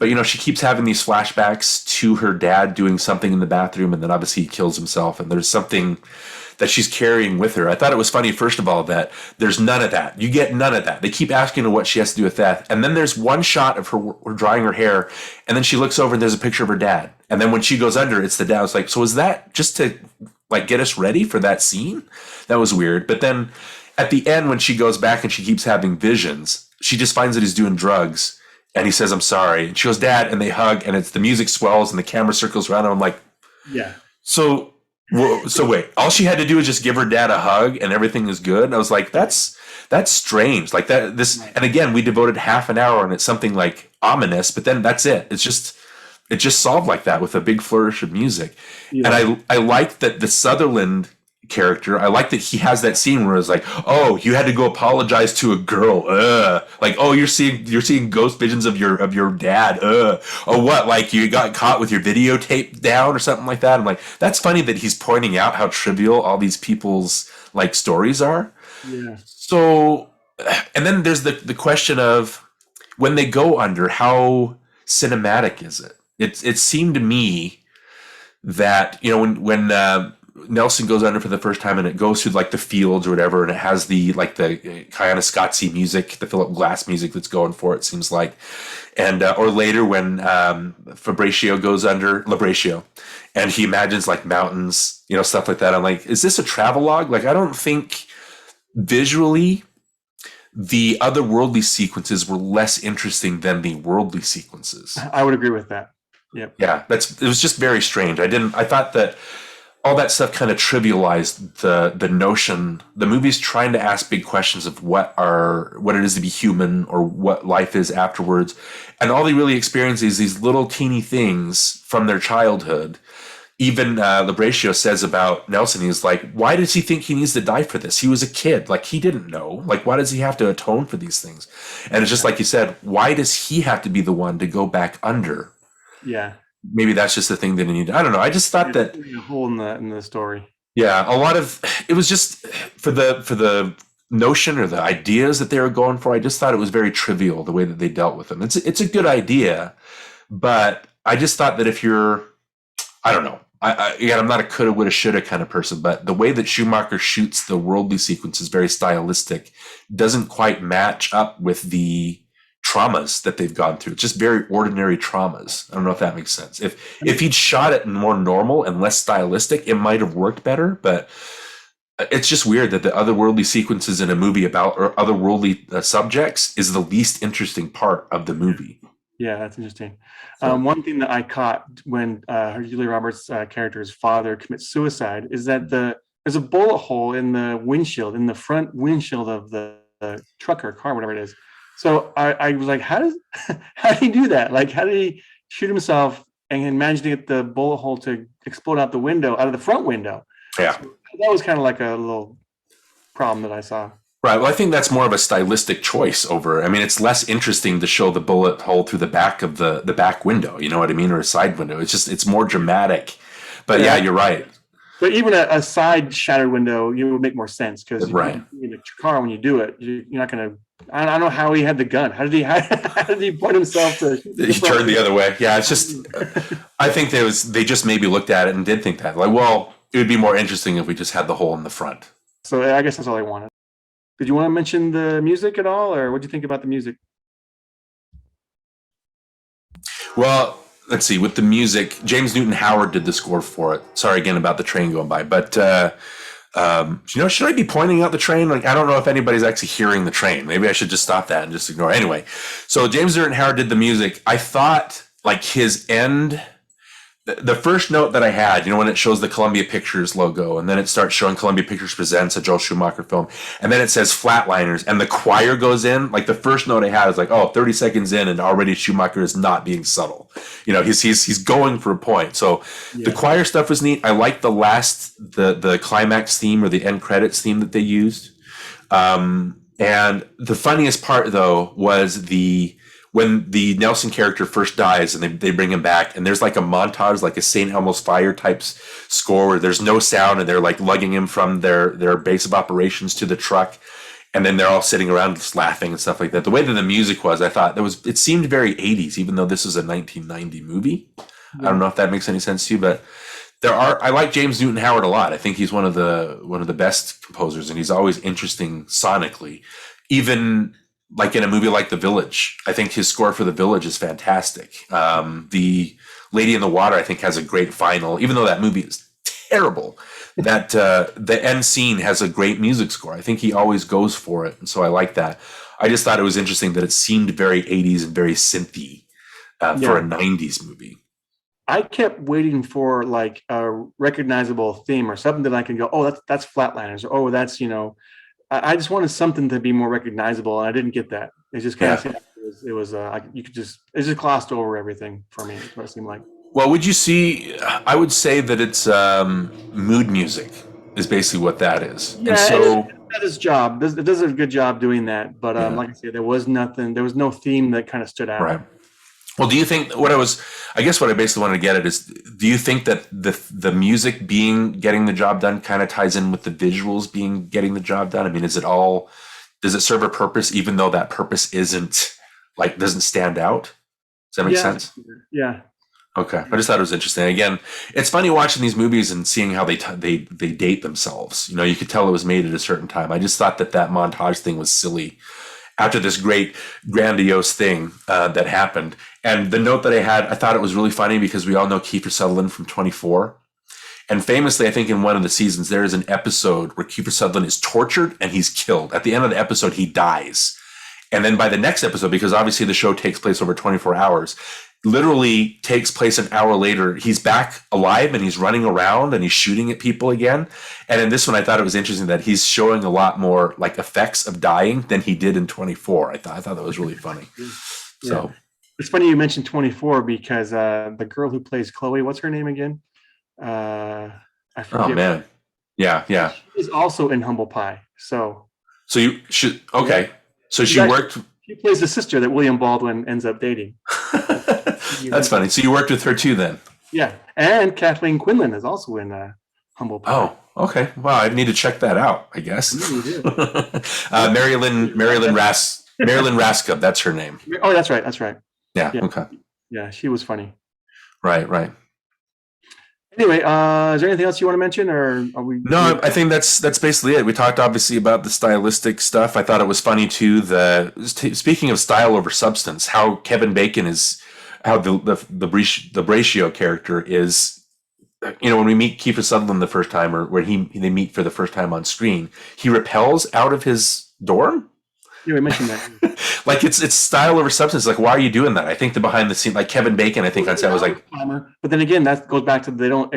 but she keeps having these flashbacks to her dad doing something in the bathroom, and then obviously he kills himself, and there's something that she's carrying with her. I thought it was funny, first of all, that there's none of that. You get none of that. They keep asking her what she has to do with that. And then there's one shot of her drying her hair, and then she looks over and there's a picture of her dad. And then when she goes under, it's the dad. I was like, so is that just to like get us ready for that scene? That was weird. But then at the end, when she goes back and she keeps having visions, she just finds that he's doing drugs. And he says, I'm sorry. And she goes, Dad, and they hug, and it's the music swells and the camera circles around. And I'm like, yeah. So wait, all she had to do was just give her dad a hug and everything is good. And I was like, that's strange. Like that, and again, we devoted half an hour and it's something like ominous, but then that's it. It just solved like that with a big flourish of music. Yeah. And I like that the Sutherland character, I like that he has that scene where it's like, oh, you had to go apologize to a girl, like, oh, you're seeing ghost visions of your dad, oh, what, like you got caught with your videotape down or something like that. I'm like, that's funny that he's pointing out how trivial all these people's like stories are. Yeah. So, and then there's the question of when they go under, how cinematic is it? It seemed to me that when Nelson goes under for the first time and it goes through like the fields or whatever, and it has the Kayana music, the Philip Glass music that's going for it, seems like. And or later when Labratio goes under, and he imagines like mountains, stuff like that. I'm like, is this a travelogue? Like, I don't think visually the otherworldly sequences were less interesting than the worldly sequences. I would agree with that. Yep. Yeah, it was just very strange. I thought that all that stuff kind of trivialized the notion. The movie's trying to ask big questions of what it is to be human or what life is afterwards. And all they really experience is these little teeny things from their childhood. Even Labratio says about Nelson, he's like, why does he think he needs to die for this? He was a kid. Like, he didn't know. Like, why does he have to atone for these things? And it's just like you said, why does he have to be the one to go back under? Yeah. Maybe that's just the thing that he needed. I don't know. I just thought that a hole in the story. Yeah, a lot of it was just for the notion or the ideas that they were going for. I just thought it was very trivial the way that they dealt with them. It's a good idea, but I just thought that if you're, I don't know. Again, I'm not a coulda, woulda, shoulda kind of person, but the way that Schumacher shoots the worldly sequence is very stylistic, doesn't quite match up with the traumas that they've gone through. It's just very ordinary traumas. I don't know if that makes sense. If he'd shot it more normal and less stylistic, it might have worked better, but it's just weird that the otherworldly sequences in a movie about or otherworldly subjects is the least interesting part of the movie. Yeah, that's interesting. One thing that I caught when Julia Roberts' character's father commits suicide is that there's a bullet hole in the windshield, in the front windshield of the truck or car, whatever it is. So I was like, how did he do that? Like, how did he shoot himself and manage to get the bullet hole to explode out the front window? Yeah. So that was kind of like a little problem that I saw. Right. Well, I think that's more of a stylistic choice over. I mean, it's less interesting to show the bullet hole through the back of the back window. You know what I mean, or a side window. It's more dramatic. But yeah, you're right. But even a side shattered window, you would make more sense because right. In a car when you do it, you're not going to. I don't know how he had the gun. How did he point himself to? He turned the other way. Yeah, it's just. I think they just maybe looked at it and did think that, like, well, it would be more interesting if we just had the hole in the front. So I guess that's all I wanted. Did you want to mention the music at all, or what do you think about the music? Well, let's see. With the music, James Newton Howard did the score for it. Sorry again about the train going by, but should I be pointing out the train? Like, I don't know if anybody's actually hearing the train. Maybe I should just stop that and just ignore it. Anyway, so James Newton Howard did the music. I thought like his end. The first note that I had, when it shows the Columbia Pictures logo, and then it starts showing Columbia Pictures Presents a Joel Schumacher film, and then it says Flatliners, and the choir goes in, like the first note I had is like, 30 seconds in, and already Schumacher is not being subtle. He's going for a point. So the choir stuff was neat. I liked the climax theme or the end credits theme that they used. And the funniest part, though, was when the Nelson character first dies and they bring him back, and there's like a montage, like a St. Elmo's Fire type score where there's no sound and they're like lugging him from their base of operations to the truck. And then they're all sitting around just laughing and stuff like that. The way that the music was, I thought it seemed very 80s, even though this is a 1990 movie. Yeah. I don't know if that makes any sense to you, but I like James Newton Howard a lot. I think he's one of the best composers, and he's always interesting sonically. Even like in a movie like The Village, I think his score for The Village is fantastic. The Lady in the Water, I think, has a great final, even though that movie is terrible. That the end scene has a great music score. I think he always goes for it, and so I like that. I just thought it was interesting that it seemed very 80s and very synthy for a 90s movie. I kept waiting for like a recognizable theme or something that I can go, oh, that's Flatliners, or oh, that's I just wanted something to be more recognizable, and I didn't get that. It's just kind of it just glossed over everything for me. That's what it seemed like. Well, I would say that it's mood music is basically what that is. Yeah, and so that is job. It does a good job doing that. But like I said, there was no theme that kind of stood out. Right. Well, do you think what I basically wanted to get at is, do you think that the music getting the job done kind of ties in with the visuals getting the job done? I mean, does it serve a purpose, even though that purpose doesn't stand out? Does that make sense? Yeah. Okay. I just thought it was interesting. Again, it's funny watching these movies and seeing how they date themselves. You could tell it was made at a certain time. I just thought that montage thing was silly after this great grandiose thing that happened. And the note that I thought it was really funny because we all know Kiefer Southerland from 24. And famously, I think in one of the seasons, there is an episode where Kiefer Southerland is tortured and he's killed. At the end of the episode, he dies. And then by the next episode, because obviously the show takes place over 24 hours, literally takes place an hour later, he's back alive and he's running around and he's shooting at people again. And in this one, I thought it was interesting that he's showing a lot more like effects of dying than he did in 24. I thought that was really funny. Yeah. So it's funny you mentioned 24 because the girl who plays Chloe, what's her name again? I forget. Oh man. Yeah. She's also in Humble Pie. So you should, okay. Yeah. So she plays the sister that William Baldwin ends up dating. That's funny. So you worked with her too then? Yeah. And Kathleen Quinlan is also in Humble Pie. Oh, okay. Wow, I need to check that out, I guess. Marilyn Raska, that's her name. Oh, that's right. Yeah, okay. Yeah, she was funny. Right. Anyway, is there anything else you want to mention, or are we? No, I think that's basically it. We talked obviously about the stylistic stuff. I thought it was funny too. Speaking of style over substance, how Kevin Bacon is, how the Braccio character is. When we meet Kiefer Southerland the first time, or when they meet for the first time on screen, he repels out of his dorm. Yeah, we mentioned that. Like it's style over substance. Like, why are you doing that? I think the behind the scene, like Kevin Bacon, I think on set was like, but then again, that goes back to they don't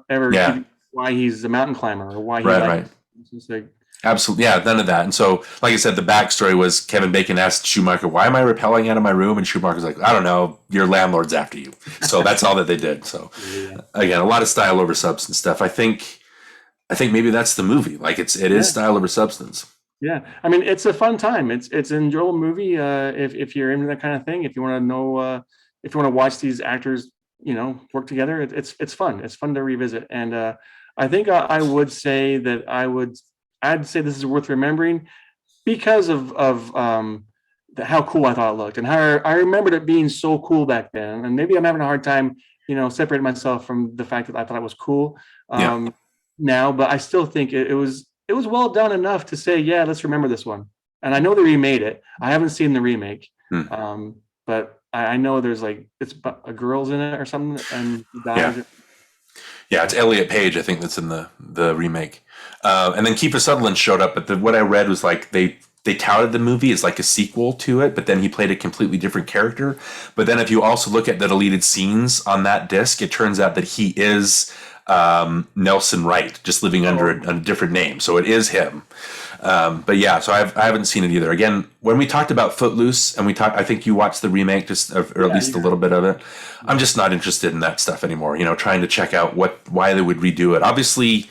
ever Yeah. give you why he's a mountain climber or why he Right. It's just like, Absolutely, yeah, none of that. And so, like I said, the backstory was Kevin Bacon asked Schumacher, "Why am I repelling out of my room?" And Schumacher's like, "I don't know. Your landlord's after you." So that's all that they did. So again, a lot of style over substance stuff. I think maybe that's the movie. Like it is style over substance. yeah, I mean, it's a fun time. It's an enjoyable movie. If you're into that kind of thing, if you want to know, if you want to watch these actors, work together, it's fun. It's fun to revisit. And I think I would say that I'd say this is worth remembering because of how cool I thought it looked and how I remembered it being so cool back then. And maybe I'm having a hard time, separating myself from the fact that I thought it was cool now, but I still think it was well done enough to say, yeah, let's remember this one. And I know they remade it. I haven't seen the remake, but I know there's it's a girl's in it or something, and dies. Yeah, it's Elliot Page, I think, that's in the remake. And then Kiefer Sutherland showed up, but what I read was like they touted the movie as like a sequel to it, but then he played a completely different character. But then if you also look at the deleted scenes on that disc, it turns out that he is Nelson Wright, just living under a different name. So it is him. But yeah, so I haven't seen it either. Again, when we talked about Footloose, and I think you watched the remake, or at least a little bit of it. I'm just not interested in that stuff anymore. Trying to check out why they would redo it. Obviously,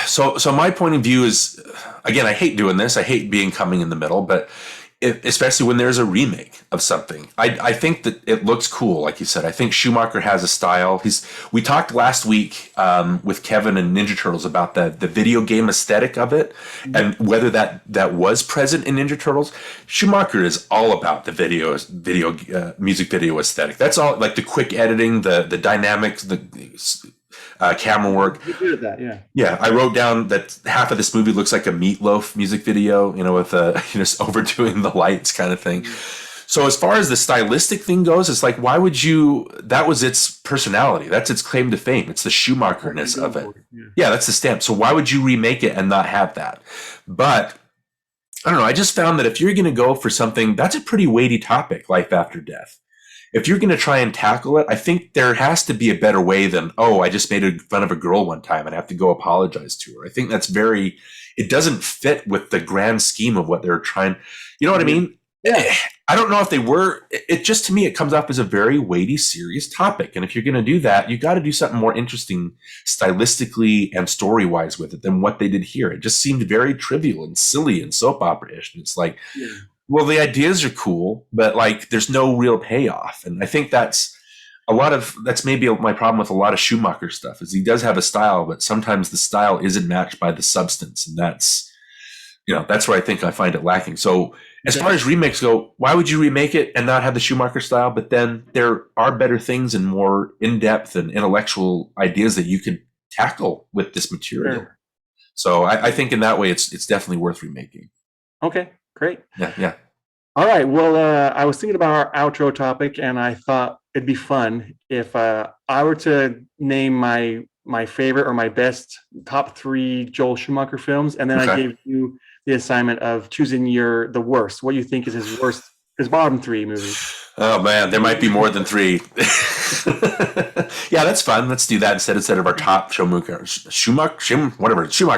so my point of view is, again, I hate doing this. I hate being coming in the middle, but especially when there's a remake of something, I think that it looks cool. Like you said, I think Schumacher has a style. We talked last week with Kevin and Ninja Turtles about the video game aesthetic of it, and whether that was present in Ninja Turtles. Schumacher is all about the music video aesthetic. That's all, like the quick editing, the dynamics, the camera work. You're good at that, yeah. Yeah, I wrote down that half of this movie looks like a Meatloaf music video, with just overdoing the lights kind of thing. So as far as the stylistic thing goes, it's like, why would you? That was its personality. That's its claim to fame. It's the Schumacherness of it. Yeah, that's the stamp. So why would you remake it and not have that? But I don't know. I just found that if you're going to go for something, that's a pretty weighty topic, life after death. If you're going to try and tackle it, I think there has to be a better way than, I just made fun of a girl one time and I have to go apologize to her. I think that's it doesn't fit with the grand scheme of what they're trying. You know what I mean? Yeah. I don't know if they were, to me, it comes off as a very weighty, serious topic. And if you're going to do that, you got to do something more interesting stylistically and story-wise with it than what they did here. It just seemed very trivial and silly and soap opera-ish. And it's like, well, the ideas are cool, but there's no real payoff. And I think that's maybe my problem with a lot of Schumacher stuff, is he does have a style, but sometimes the style isn't matched by the substance. And that's where I think I find it lacking. So as far as remakes go, why would you remake it and not have the Schumacher style? But then there are better things and more in-depth and intellectual ideas that you could tackle with this material. Sure. So I think in that way, it's definitely worth remaking. Okay. Great. Yeah. All right. Well, I was thinking about our outro topic, and I thought it'd be fun if I were to name my favorite or my best top 3 Joel Schumacher films, and then I gave you the assignment of choosing the worst. What you think is his bottom 3 movies? Oh man, there might be more than 3. Yeah, that's fun. Let's do that instead of our top Schumacher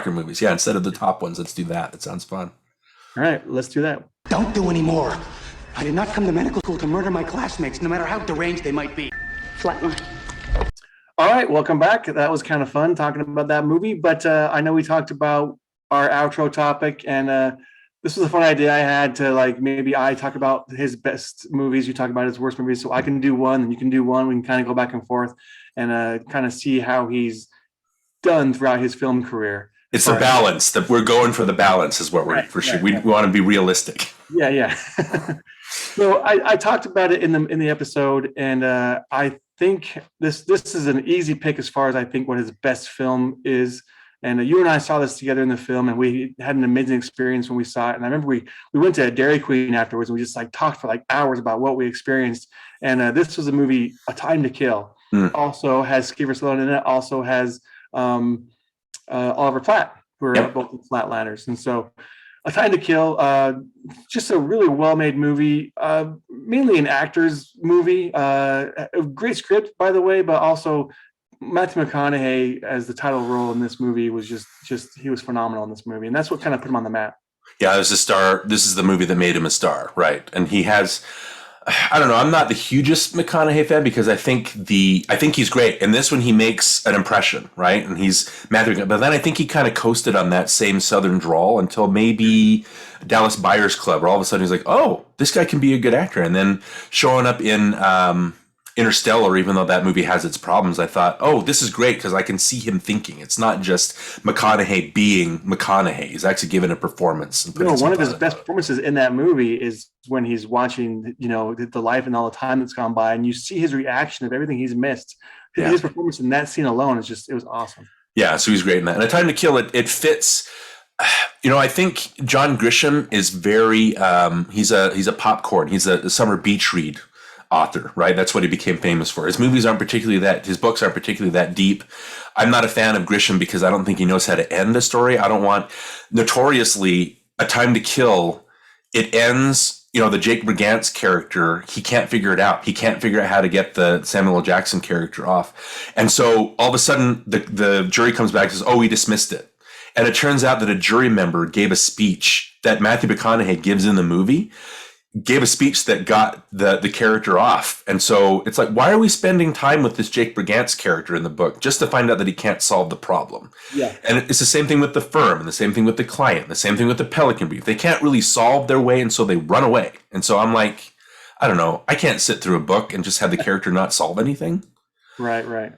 movies. Yeah, instead of the top ones, let's do that. That sounds fun. All right, let's do that. Don't do any more. I did not come to medical school to murder my classmates, no matter how deranged they might be. Flatline. All right, welcome back. That was kind of fun talking about that movie, but I know we talked about our outro topic, and this was a fun idea I had to maybe I talk about his best movies, you talk about his worst movies, so I can do one and you can do one. We can kind of go back and forth and kind of see how he's done throughout his film career. It's the balance that we're going for. The balance is what we're for sure. We want to be realistic. Yeah. So I talked about it in the episode, and I think this is an easy pick as far as I think what his best film is. And you and I saw this together in the film, and we had an amazing experience when we saw it. And I remember we went to Dairy Queen afterwards, and we just like talked for like hours about what we experienced. And this was a movie, A Time to Kill. Also has Kiefer Southerland in it. Also has Oliver Platt, who are both the Flatliners. And so A Time to Kill, just a really well-made movie, mainly an actor's movie. A great script, by the way, but also Matthew McConaughey as the title role in this movie was just he was phenomenal in this movie, and that's what kind of put him on the map. Yeah, as a star, this is the movie that made him a star, right? And he has, I don't know, I'm not the hugest McConaughey fan because I think he's great. And this one he makes an impression, right? And he's Matthew, but then I think he kind of coasted on that same Southern drawl until maybe Dallas Buyers Club, where all of a sudden he's like, oh, this guy can be a good actor. And then showing up in Interstellar, even though that movie has its problems, I thought, oh, this is great because I can see him thinking. It's not just McConaughey being McConaughey. He's actually given a performance. And one of his best performances in that movie is when he's watching, the life and all the time that's gone by, and you see his reaction of everything he's missed. Yeah. His performance in that scene alone it was awesome. Yeah, so he's great in that. And A Time to Kill, it fits. I think John Grisham is very. He's a popcorn. He's a summer beach read author, right? That's what he became famous for. His books aren't particularly that deep. I'm not a fan of Grisham because I don't think he knows how to end a story. Notoriously, A Time to Kill, it ends, the Jake Brigance character, he can't figure it out. He can't figure out how to get the Samuel L. Jackson character off. And so all of a sudden the jury comes back and says, oh, we dismissed it. And it turns out that a jury member gave a speech that Matthew McConaughey gives in the movie, gave a speech that got the character off. And so it's like, why are we spending time with this Jake Brigance character in the book just to find out that he can't solve the problem? Yeah. And it's the same thing with The Firm, and the same thing with The Client, the same thing with The Pelican Brief. They can't really solve their way, and so they run away. And so I'm like, I don't know, I can't sit through a book and just have the character not solve anything. Right.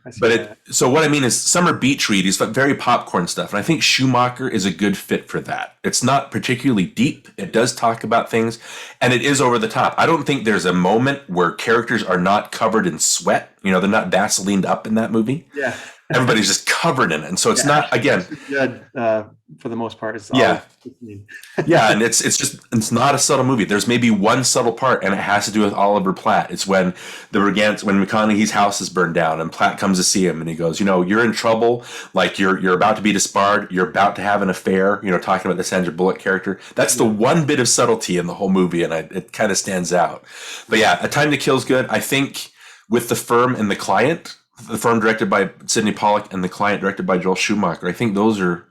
So what I mean is summer beach read is very popcorn stuff. And I think Schumacher is a good fit for that. It's not particularly deep. It does talk about things, and it is over the top. I don't think there's a moment where characters are not covered in sweat. They're not Vaselined up in that movie. Yeah. Everybody's just covered in it. And so it's not, again. Good, for the most part. It's yeah. And it's not a subtle movie. There's maybe one subtle part, and it has to do with Oliver Platt. It's when when McConaughey's house is burned down and Platt comes to see him and he goes, you're in trouble. Like you're about to be disbarred. You're about to have an affair, talking about the Sandra Bullock character. That's the one bit of subtlety in the whole movie. And it kind of stands out. But yeah, A Time to Kill is good. I think with The Firm and The Client, The Firm directed by Sidney Pollack and The Client directed by Joel Schumacher, I think those are,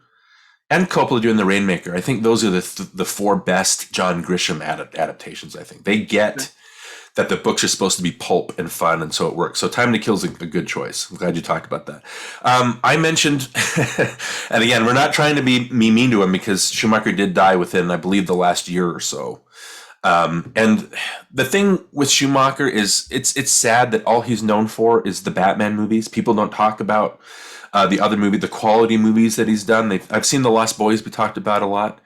and Coppola doing The Rainmaker, I think those are the four best John Grisham adaptations, I think. They get that the books are supposed to be pulp and fun, and so it works. So Time to Kill is a good choice. I'm glad you talked about that. I mentioned, and again, we're not trying to be mean to him because Schumacher did die within, I believe, the last year or so. And the thing with Schumacher is it's sad that all he's known for is the Batman movies. People don't talk about the other movie, the quality movies that he's done. I've seen The Lost Boys be talked about a lot,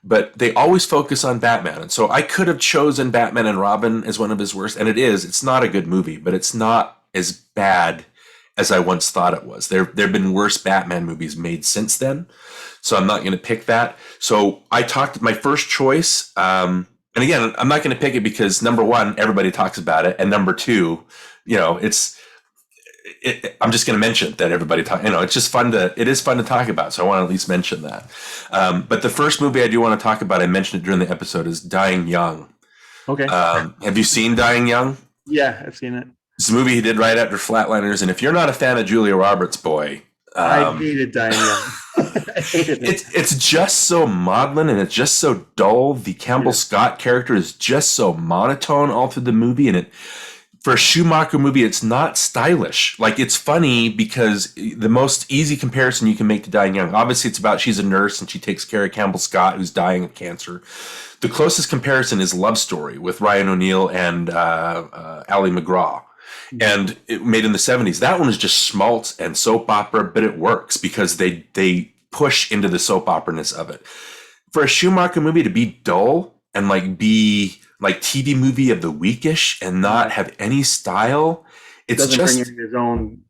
but they always focus on Batman. And so I could have chosen Batman and Robin as one of his worst, and it's not a good movie, but it's not as bad as I once thought it was. There have been worse Batman movies made since then, so I'm not going to pick that. So I talked my first choice. And again, I'm not going to pick it because number one, everybody talks about it, and number two, I'm just going to mention that everybody talk. It's just fun it is fun to talk about. So I want to at least mention that. But the first movie I do want to talk about, I mentioned it during the episode, is Dying Young. Okay. Have you seen Dying Young? Yeah, I've seen it. It's a movie he did right after Flatliners, and if you're not a fan of Julia Roberts, boy, I hated Dying Young. I hated it. It's just so maudlin and it's just so dull. The Campbell Scott character is just so monotone all through the movie, and for a Schumacher movie, it's not stylish. Like, it's funny because the most easy comparison you can make to Dying Young, obviously it's about she's a nurse and she takes care of Campbell Scott, who's dying of cancer. The closest comparison is Love Story with Ryan O'Neal and Ali McGraw. And it made in the 70s. That one is just schmaltz and soap opera, but it works because they push into the soap opera-ness of it. For a Schumacher movie to be dull and be like TV movie of the weekish and not have any style it's Doesn't just bring in his own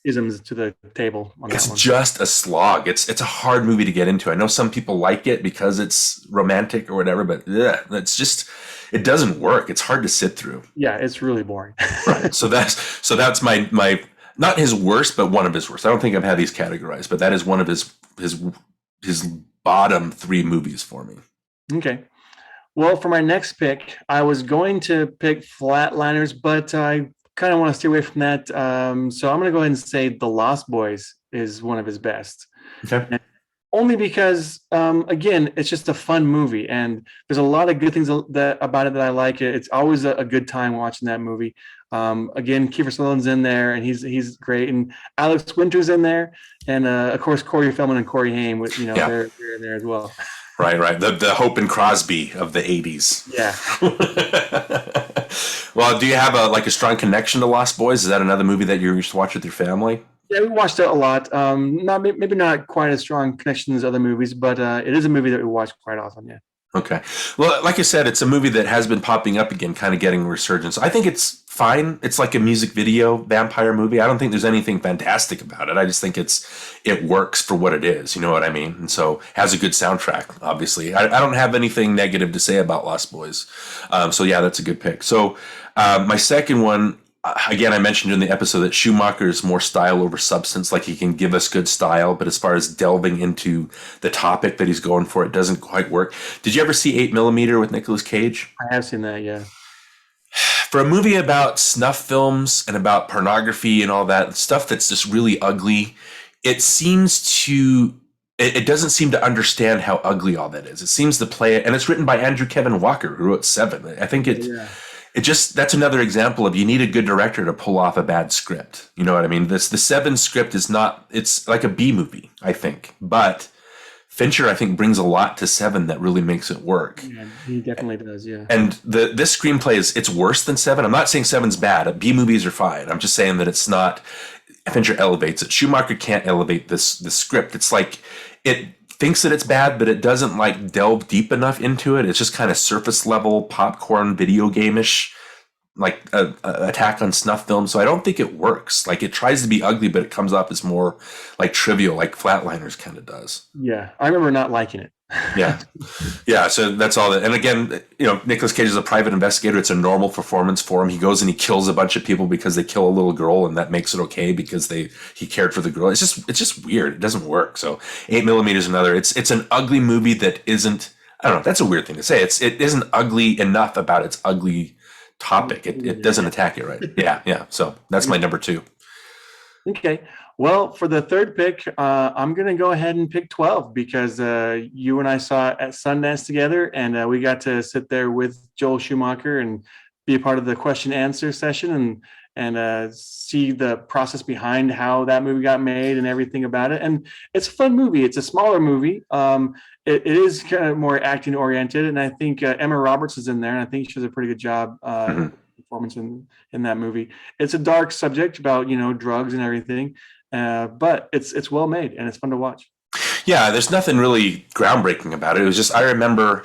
isms to the table on it's that one. just a slog. It's a hard movie to get into. I know some people like it because it's romantic or whatever, but it's just, it doesn't work. It's hard to sit through. Yeah, it's really boring. Right. So that's my not his worst, but one of his worst. I don't think I've had these categorized, but that is one of his bottom 3 movies for me. Okay. Well, for my next pick, I was going to pick Flatliners, but I kind of want to stay away from that. So I'm going to go ahead and say The Lost Boys is one of his best. Okay. And only because, again, it's just a fun movie, and there's a lot of good things about it that I like. It's always a good time watching that movie. Again, Kiefer Southerland's in there, and he's great, and Alex Winter's in there, and of course Corey Feldman and Corey Haim, they're in there as well. Right. The Hope and Crosby of the 80s. Yeah. Well, do you have a strong connection to Lost Boys? Is that another movie that you used to watch with your family? Yeah, we watched it a lot. Maybe not quite as strong connection as other movies, but it is a movie that we watch quite often. Yeah. Okay. Well, like I said, it's a movie that has been popping up again, kind of getting a resurgence. I think it's fine. It's like a music video vampire movie. I don't think there's anything fantastic about it. I just think it works for what it is. You know what I mean? And so has a good soundtrack, obviously. I don't have anything negative to say about Lost Boys. So yeah, that's a good pick. So my second one, again, I mentioned in the episode that Schumacher is more style over substance. Like, he can give us good style, but as far as delving into the topic that he's going for, it doesn't quite work. Did you ever see 8mm with Nicolas Cage? I have seen that, yeah. For a movie about snuff films and about pornography and all that stuff that's just really ugly, it doesn't seem to understand how ugly all that is. It seems to play it, and it's written by Andrew Kevin Walker, who wrote Seven. I think that's another example of, you need a good director to pull off a bad script. You know what I mean? The Seven script it's like a B movie, I think. But Fincher, I think, brings a lot to Seven that really makes it work. Yeah, he definitely does, yeah. And this screenplay it's worse than Seven. I'm not saying Seven's bad. B movies are fine. I'm just saying that it's not. Fincher elevates it. Schumacher can't elevate this script. It's like, it thinks that it's bad, but it doesn't delve deep enough into it. It's just kind of surface level popcorn video game-ish, like a attack on snuff film. So I don't think it works. Like, it tries to be ugly, but it comes off as more like trivial, like Flatliners kind of does. Yeah, I remember not liking it. Yeah. So that's all that. And again, Nicolas Cage is a private investigator. It's a normal performance for him. He goes and he kills a bunch of people because they kill a little girl, and that makes it okay because he cared for the girl. It's just weird. It doesn't work. So 8mm is another. It's an ugly movie that isn't. I don't know. That's a weird thing to say. It isn't ugly enough about its ugly topic. It doesn't attack it right. Yeah. So that's my number 2. Okay. Well, for the third pick, I'm going to go ahead and pick 12 because you and I saw it at Sundance together, and we got to sit there with Joel Schumacher and be a part of the question answer session and see the process behind how that movie got made and everything about it. And it's a fun movie. It's a smaller movie. It is kind of more acting oriented, and I think Emma Roberts is in there, and I think she does a pretty good job performance in that movie. It's a dark subject about drugs and everything. But it's well made and it's fun to watch. Yeah, there's nothing really groundbreaking about it. It was just, I remember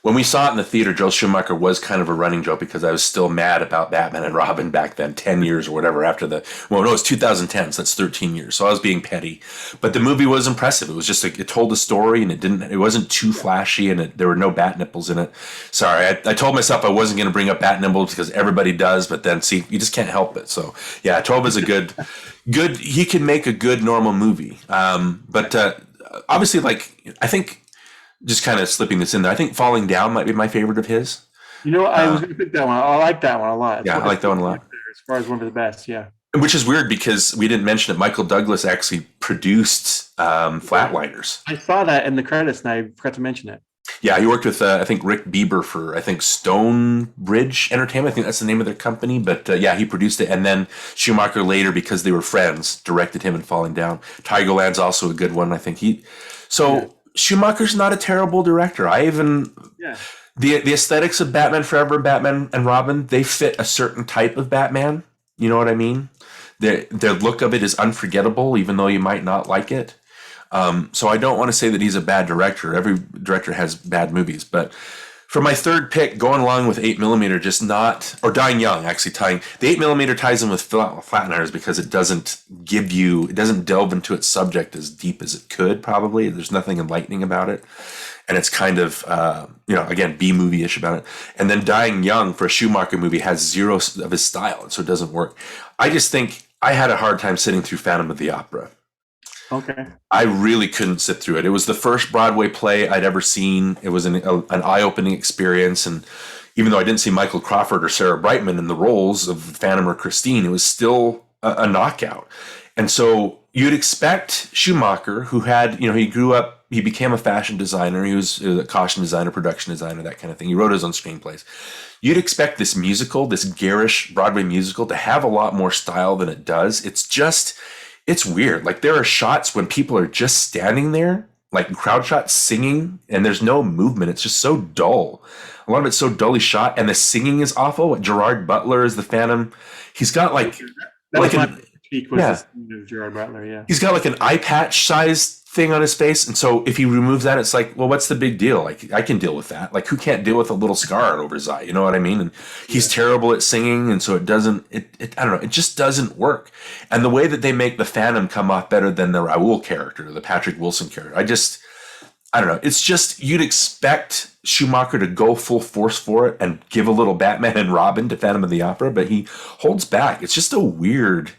when we saw it in the theater, Joel Schumacher was kind of a running joke because I was still mad about Batman and Robin back then, 10 years or whatever after it's 2010, so that's 13 years. So I was being petty. But the movie was impressive. It was just it told a story, and it wasn't too flashy, and there were no bat nipples in it. Sorry, I told myself I wasn't going to bring up bat nipples because everybody does, but then see, you just can't help it. So yeah, 12 is a good, he can make a good normal movie. But obviously, I think, just kind of slipping this in there, I think Falling Down might be my favorite of his. I was going to pick that one. I like that one a lot. I like that one a lot. As far as one of the best, yeah. Which is weird because we didn't mention it. Michael Douglas actually produced Flatliners. I saw that in the credits, and I forgot to mention it. Yeah, he worked with, I think, Rick Bieber for, Stonebridge Entertainment. I think that's the name of their company. But he produced it. And then Schumacher later, because they were friends, directed him in Falling Down. Tigerland's also a good one, I think. Schumacher's not a terrible director. The aesthetics of Batman Forever, Batman and Robin, they fit a certain type of Batman. You know what I mean? Their look of it is unforgettable, even though you might not like it. So I don't want to say that he's a bad director. Every director has bad movies, but For my third pick, going along with 8mm, just not, or Dying Young, actually tying. The 8mm ties in with Flatliners because it doesn't delve into its subject as deep as it could, probably. There's nothing enlightening about it. And it's kind of, again, B-movie-ish about it. And then Dying Young, for a Schumacher movie, has zero of his style, and so it doesn't work. I just think I had a hard time sitting through Phantom of the Opera. Okay. I really couldn't sit through it. It was the first Broadway play I'd ever seen. It was an eye-opening experience. And even though I didn't see Michael Crawford or Sarah Brightman in the roles of Phantom or Christine, it was still a knockout. And so you'd expect Schumacher, who had, he grew up, he became a fashion designer. He was a costume designer, production designer, that kind of thing. He wrote his own screenplays. You'd expect this musical, this garish Broadway musical, to have a lot more style than it does. It's weird. Like, there are shots when people are just standing there, like crowd shots singing, and there's no movement. It's just so dull. A lot of it's so dully shot, and the singing is awful. Gerard Butler is the Phantom. He's got like Gerard Butler, yeah. He's got like an eye patch sized thing on his face, and so if he removes that, it's like, well, what's the big deal? Like, I can deal with that. Like, who can't deal with a little scar over his eye? You know what I mean? And he's terrible at singing, and so it doesn't. I don't know. It just doesn't work. And the way that they make the Phantom come off better than the Raoul character, the Patrick Wilson character, I don't know. It's just, you'd expect Schumacher to go full force for it and give a little Batman and Robin to Phantom of the Opera, but he holds back. It's just a weird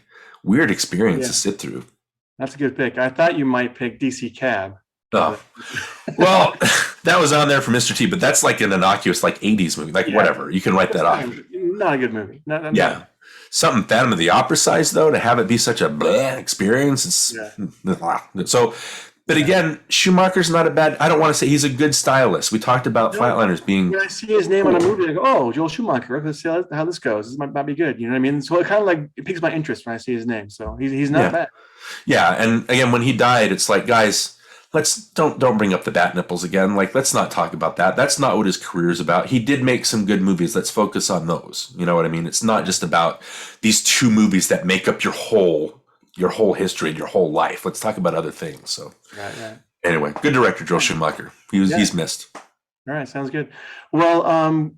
experience to sit through. That's a good pick. I thought you might pick DC Cab. Oh, well, that was on there for Mr. T, but that's like an innocuous, like 80s movie. Like, whatever. You can write that off. Not a good movie. Yeah. Something Phantom of the Opera size, though, to have it be such a bleh experience. So, but again, Schumacher's not a bad, I don't want to say he's a good stylist. We talked about Flatliners being. When I see his name on a movie, I go, oh, Joel Schumacher. Let's see how this goes. This might be good. You know what I mean? So it kind of like, it piques my interest when I see his name. So he's not bad. Yeah, and again, when he died, it's like, guys, don't bring up the bat nipples again. Like, let's not talk about that. That's not what his career is about. He did make some good movies. Let's focus on those. You know what I mean? It's not just about these two movies that make up your whole history and your whole life. Let's talk about other things. So, right. Anyway, good director, Joel Schumacher. He's missed. All right, sounds good. Well,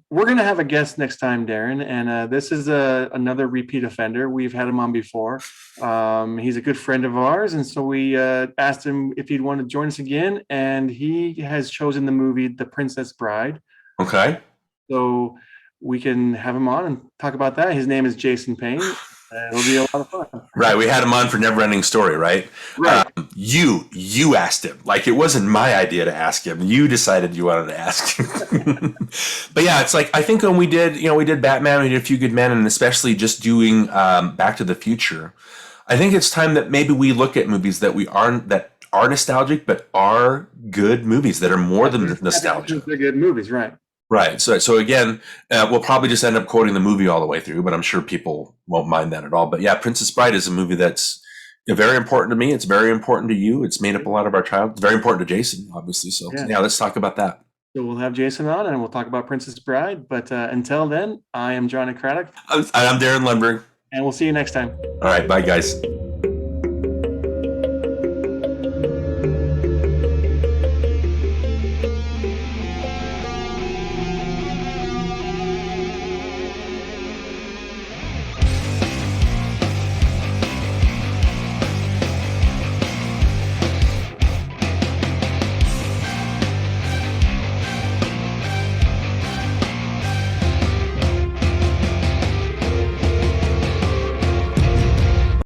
we're going to have a guest next time, Darin, and this is another repeat offender. We've had him on before. He's a good friend of ours, and so we asked him if he'd want to join us again, and he has chosen the movie The Princess Bride. Okay. So we can have him on and talk about that. His name is Jason Payne. It'll be a lot of fun. Right, we had him on for Neverending Story, right? Right. You asked him. Like, it wasn't my idea to ask him. You decided you wanted to ask him. But yeah, it's like, I think when we did Batman, we did A Few Good Men, and especially just doing Back to the Future, I think it's time that maybe we look at movies that are nostalgic, but are good movies that are more than nostalgia. They're good movies, right? Right. So again, we'll probably just end up quoting the movie all the way through, but I'm sure people won't mind that at all. But yeah, Princess Bride is a movie that's very important to me. It's very important to you. It's made up a lot of our childhood. It's very important to Jason, obviously. So yeah, let's talk about that. So we'll have Jason on and we'll talk about Princess Bride. But until then, I am Johnny Craddock. I'm Darin Lundberg. And we'll see you next time. All right. Bye, guys.